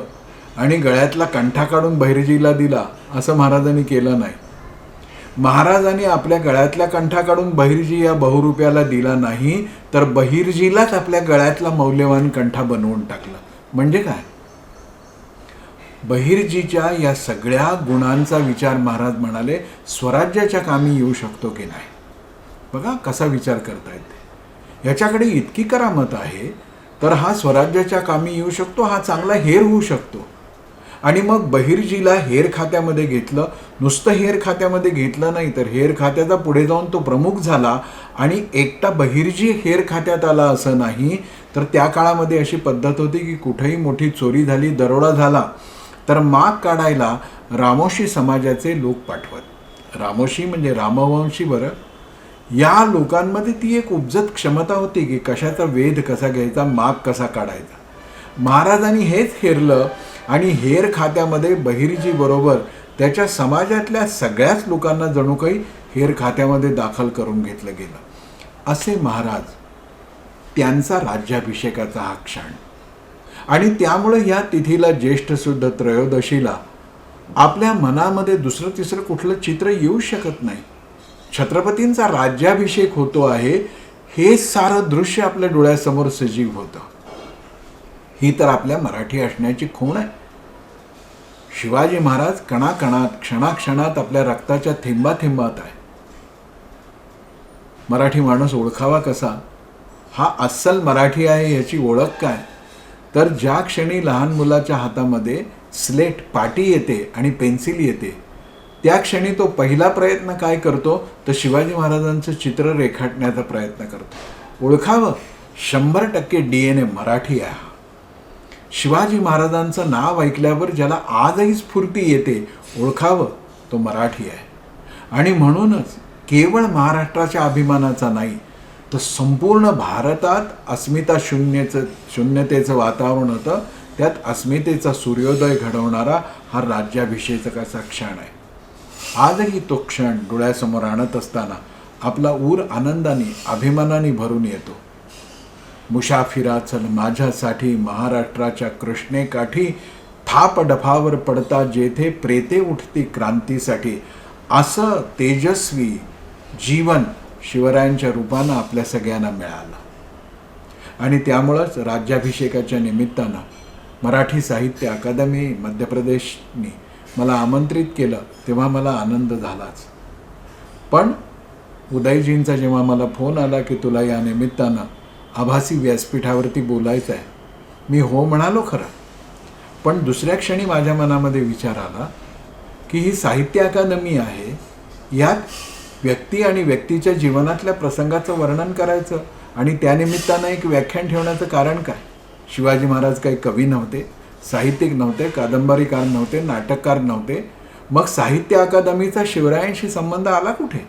आणि गळ्यातला कंठा काढून बहिर्जीला दिला असं महाराजांनी केलं नाही. महाराजांनी आपल्या गळ्यातला कंठा काढून बहिर्जी या बहुरूप्याला दिला नाही, तर बहिर्जीलाच आपल्या गळ्यातला मौल्यवान कंठा बनवून टाकला. म्हणजे काय, बहिर्जीच्या या सगळ्या गुणांचा विचार महाराज म्हणाले स्वराज्याच्या कामी येऊ शकतो की नाही. बघा कसा विचार करता येते, ह्याच्याकडे इतकी करामत आहे तर हा स्वराज्याच्या कामी येऊ शकतो, हा चांगला हेर होऊ शकतो. आणि मग बहिर्जीला हेर खात्यामध्ये घेतलं. नुसतं हेर खात्यामध्ये घेतलं नाही तर हेर खात्याचा पुढे जाऊन तो प्रमुख झाला. आणि एकटा बहिर्जी हेर खात्यात आला असं नाही, तर त्या काळामध्ये अशी पद्धत होती की कुठेही मोठी चोरी झाली, दरोडा झाला तर माग काढायला रामोशी समाजाचे लोक पाठवत. रामोशी म्हणजे रामवंशी बरं. या लोकांमध्ये ती एक उपजत क्षमता होती की कशाचा वेध कसा घ्यायचा, माग कसा काढायचा. महाराजांनी हेच हेरलं आणि हेर खात्यामध्ये बहिर्जी बरोबर त्याच्या समाजातल्या सगळ्याच लोकांना जणू काही हेर खात्यामध्ये दाखल करून घेतलं गेलं. असे महाराज, त्यांचा राज्याभिषेकाचा हा क्षण. आणि त्यामुळे या तिथीला ज्येष्ठ शुद्ध त्रयोदशीला आपल्या मनामध्ये दुसरं तिसरं कुठलं चित्र येऊ शकत नाही. छत्रपतींचा राज्याभिषेक होतो आहे हे सारं दृश्य आपल्या डोळ्यासमोर सजीव होतं. ही तर आपल्या मराठी असण्याची खूण आहे. शिवाजी महाराज कणाकणात, क्षणाक्षणात आपल्या रक्ताच्या थेंबाथेंबात आहे. मराठी माणूस ओळखावा कसा, हा अस्सल मराठी आहे याची ओळख काय, तर ज्या क्षणी लहान मुलाच्या हातामध्ये स्लेट, पाटी येते आणि पेन्सिल येते, त्या क्षणी तो पहिला प्रयत्न काय करतो तर शिवाजी महाराजांचं चित्र रेखाटण्याचा प्रयत्न करतो. ओळखावं, 100% DNA मराठी आहे. शिवाजी महाराजांचं नाव ऐकल्यावर ज्याला आजही स्फूर्ती येते, ओळखावं, तो मराठी आहे. आणि म्हणूनच केवळ महाराष्ट्राच्या अभिमानाचा नाही तर संपूर्ण भारतात अस्मिता शून्यतेचं वातावरण होतं. त्यात अस्मितेचा सूर्योदय घडवणारा हा राज्याभिषेकाचा क्षण आहे. आजही तो क्षण डोळ्यासमोर आणत असताना आपला ऊर आनंदाने, अभिमानाने भरून येतो. मुसाफिरा चल माझ्यासाठी महाराष्ट्राच्या कृष्णेकाठी, थाप डफावर पडता जेथे प्रेते उठती क्रांतीसाठी, असं तेजस्वी जीवन शिवरायांच्या रूपानं आपल्या सगळ्यांना मिळालं. आणि त्यामुळंच राज्याभिषेकाच्या निमित्तानं मराठी साहित्य अकादमी मध्य प्रदेशनी मला आमंत्रित केलं तेव्हा मला आनंद झालाच. पण उदयजींचा जेव्हा मला फोन आला की तुला या निमित्तानं आभासी व्यासपीठावरती बोलायचं आहे, मी हो म्हणालो खरं. पण दुसऱ्या क्षणी माझ्या मनामध्ये विचार आला की ही साहित्य अकादमी आहे, यात व्यक्ती आणि व्यक्तीच्या जीवनातल्या प्रसंगाचं वर्णन करायचं आणि त्यानिमित्तानं एक व्याख्यान ठेवण्याचं कारण काय? शिवाजी महाराज काही कवी नव्हते, साहित्यिक नव्हते, कादंबरीकार नव्हते, नाटककार नव्हते. मग साहित्य अकादमीचा शिवरायांशी संबंध आला कुठे?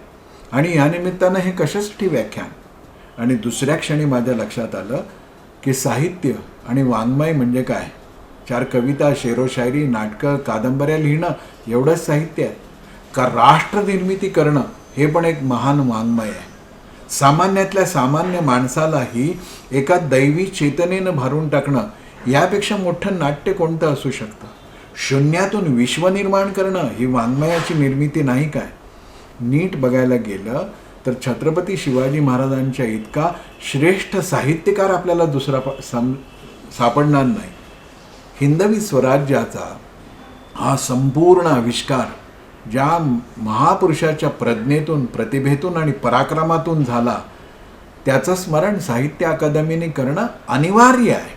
आणि या निमित्तानं हे कशासाठी व्याख्यान? आणि दुसऱ्या क्षणी माझ्या लक्षात आलं की साहित्य आणि वाङ्मय म्हणजे काय? 4 कविता, शेरोशायरी, नाटकं, कादंबऱ्या लिहिणं एवढंच साहित्य आहे का? राष्ट्रनिर्मिती करणं हे पण एक महान वाङ्मय आहे. सामान्यातल्या सामान्य माणसालाही एका दैवी चेतनेनं भरून टाकणं यापेक्षा मोठं नाट्य कोणतं असू शकतं? शून्यातून विश्व निर्माण करणं ही वाङ्मयाची निर्मिती नाही काय? नीट बघायला गेलं तर छत्रपती शिवाजी महाराजांच्या इतका श्रेष्ठ साहित्यकार आपल्याला दुसरा सापडणार नाही. हिंदवी स्वराज्याचा हा संपूर्ण आविष्कार ज्या महापुरुषाच्या प्रज्ञेतून, प्रतिभेतून आणि पराक्रमातून झाला, त्याचं स्मरण साहित्य अकादमीने करणं अनिवार्य आहे.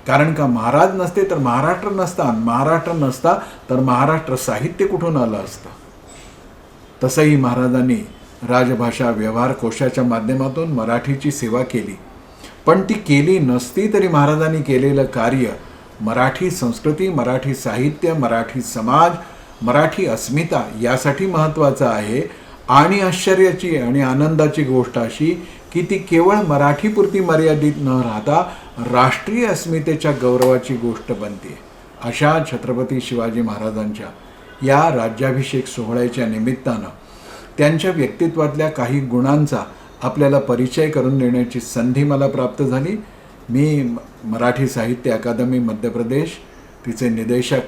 कारण का महाराज नसते तर महाराष्ट्र नसता, महाराष्ट्र नसता तर महाराष्ट्र साहित्य कुठून आलं असतं. तसंही महाराजांनी राजभाषा व्यवहार कोशाच्या माध्यमातून मराठीची सेवा केली. पण ती केली नसती तरी महाराजांनी केलेलं कार्य मराठी संस्कृती, मराठी साहित्य, मराठी समाज, मराठी अस्मिता यासाठी महत्त्वाचं आहे. आणि आश्चर्याची आणि आनंदाची गोष्ट अशी की ती केवळ मराठीपुरती मर्यादित न राहता राष्ट्रीय अस्मितेच्या गौरवाची गोष्ट बनते. अशा छत्रपती शिवाजी महाराजांच्या या राज्याभिषेक सोहळ्याच्या निमित्तानं त्यांच्या व्यक्तित्वातल्या काही गुणांचा आपल्याला परिचय करून देण्याची संधी मला प्राप्त झाली. मी मराठी साहित्य अकादमी मध्य प्रदेश, तिचे निदेशक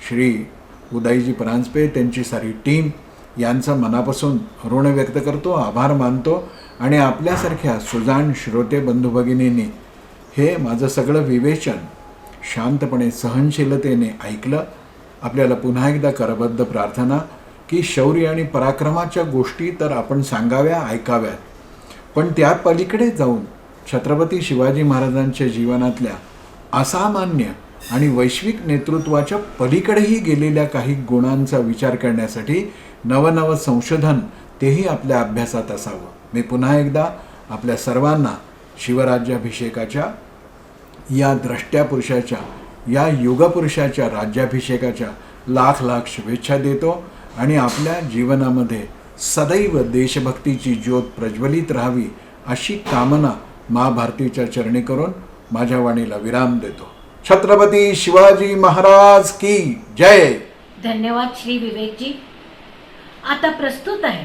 श्री उदयजी परांजपे, त्यांची सारी टीम यांचं मनापासून ऋण व्यक्त करतो, आभार मानतो. आणि आपल्यासारख्या सुजाण श्रोते बंधू भगिनींनी हे माझं सगळं विवेचन शांतपणे सहनशीलतेने ऐकलं. आपल्याला पुन्हा एकदा करबद्ध प्रार्थना की शौर्य आणि पराक्रमाच्या गोष्टी तर आपण सांगाव्या, ऐकाव्यात, पण त्या पलीकडे जाऊन छत्रपती शिवाजी महाराजांच्या जीवनातल्या असामान्य आणि वैश्विक नेतृत्वाच्या पलीकडेही गेलेल्या काही गुणांचा विचार करण्यासाठी नवनवं संशोधन तेही आपल्या अभ्यासात असावं. मी पुन्हा एकदा आपल्या सर्वांना शिवराज्याभिषेकाच्या या द्रष्ट्या पुरुषाच्या, या युगपुरुषाच्या राज्याभिषेकाच्या लाख लाख शुभेच्छा देतो. आणि आपल्या जीवनामध्ये सदैव देशभक्तीची ज्योत प्रज्वलित राहावी अशी कामना माँ भारतीच्या चरणी करून माझ्या वाणीला विराम देतो. छत्रपती शिवाजी महाराज की जय. धन्यवाद श्री विवेकजी. आता प्रस्तुत आहे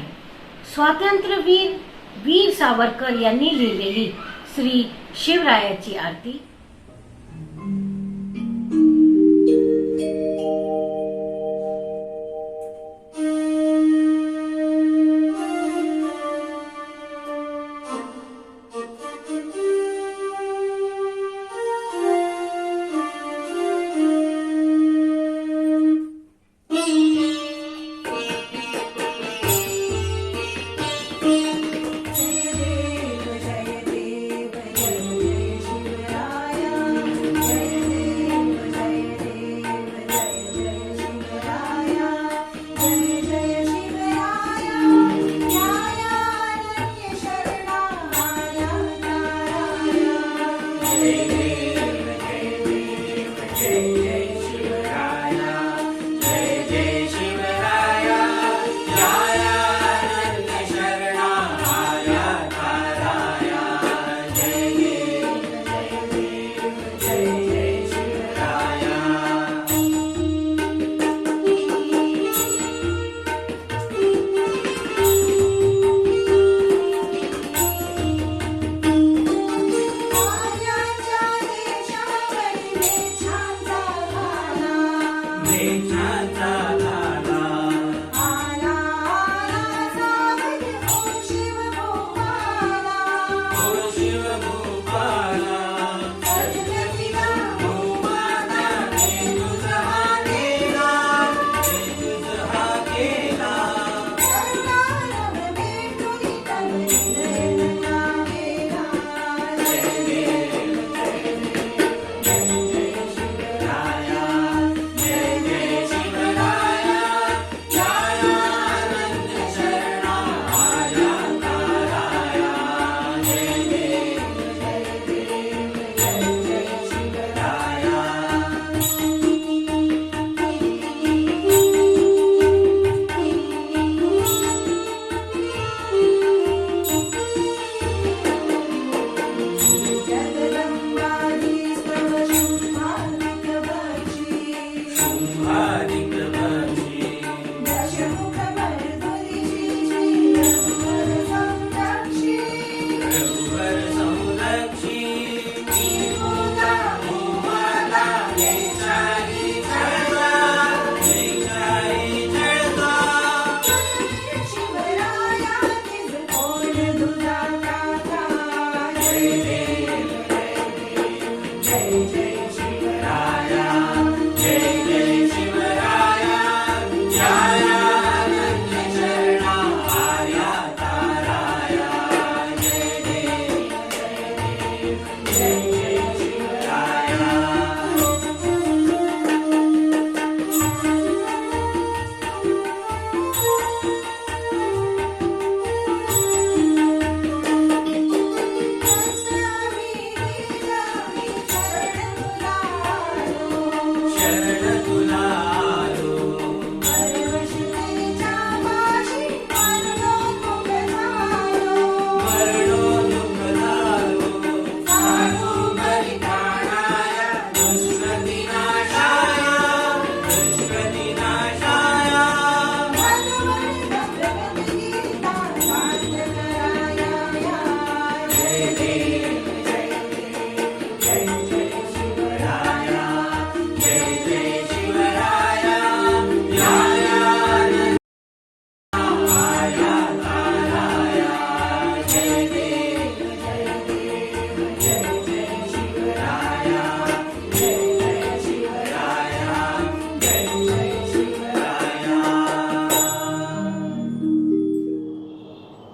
स्वातंत्र्यवीर वीर सावरकर यांनी लिहिलेली श्री शिवरायाची आरती.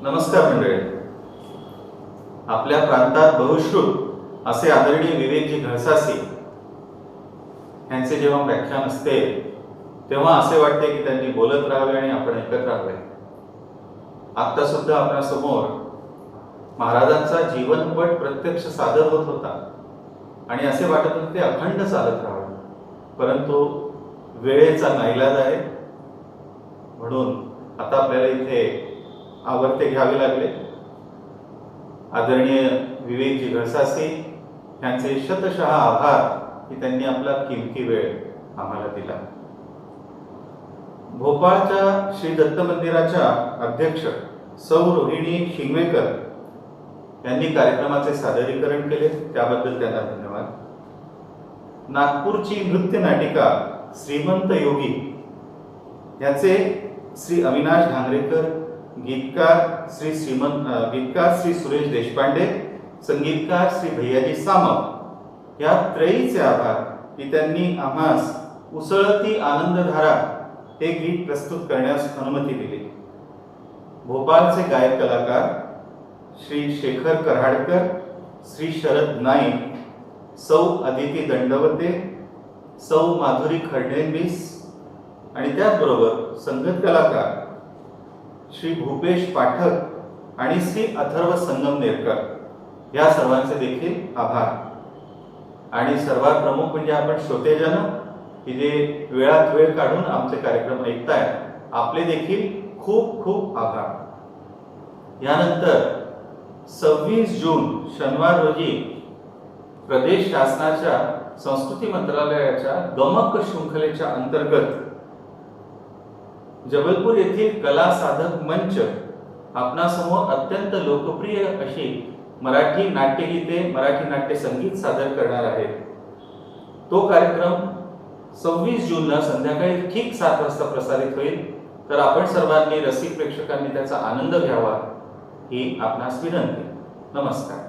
नमस्कार मंडळी. आपल्या प्रांतात बहुश्रुत असे आदरणीय विवेकजी घळसासी यांचे जेव्हा व्याख्यान असते तेव्हा असे वाटते की त्यांनी बोलत राहावे आणि आपण ऐकत राहावे. आता सुद्धा आपल्यासमोर महाराजांचा जीवनपट प्रत्यक्ष सादर होत होता आणि असे वाटत होते ते अखंड चालत राहावे, परंतु वेळेचा नाईलाज आहे म्हणून आता आपल्याला इथे आवर्ते घ्यावे लागले. आदरणीय विवेकजी घळसासी यांचे शतशः आभार की त्यांनी आपला किमती वेळ आम्हाला दिला. भोपाळच्या श्री दत्त मंदिराच्या अध्यक्ष सौ रोहिणी शिंगवेकर यांनी कार्यक्रमाचे सादरीकरण केले, त्याबद्दल त्यांना धन्यवाद. नागपूरची नृत्य नाटिका श्रीमंत योगी याचे श्री अविनाश ढांगरेकर, गीतकार श्री सुरेश देशपांडे, संगीतकार श्री भैयाजी सामक या त्रयीचे आभार की त्यांनी आम्हास उसळती आनंदधारा हे गीत प्रस्तुत करण्यास अनुमती दिली. भोपाळचे गायक कलाकार श्री शेखर कराडकर, श्री शरद नाईक, सौ अदिती दंडवते, सौ माधुरी खडणवीस आणि त्याचबरोबर संगीत कलाकार श्री भूपेश पाठक आणि श्री अथर्व संगमनेरकर या सर्वांचे देखील आभार. आणि सर्वात प्रमुख म्हणजे आपण श्रोतेजन की जे वेळात वेळ काढून आमचे कार्यक्रम ऐकताय, आपले देखील खूप खूप आभार. यानंतर 26 जून शनिवार रोजी प्रदेश शासनाच्या संस्कृती मंत्रालयाच्या गमक शृंखलेच्या अंतर्गत जबलपूर येथील कला साधक मंच आपणासमोर अत्यंत लोकप्रिय अशी मराठी नाट्यगीते, मराठी नाट्य संगीत सादर करणार आहे. तो कार्यक्रम 26 जूनला संध्याकाळी ठीक 7 वाजता प्रसारित होईल. तर आपण सर्वांनी, रसिक प्रेक्षकांनी त्याचा आनंद घ्यावा ही आपणास विनंती. नमस्कार.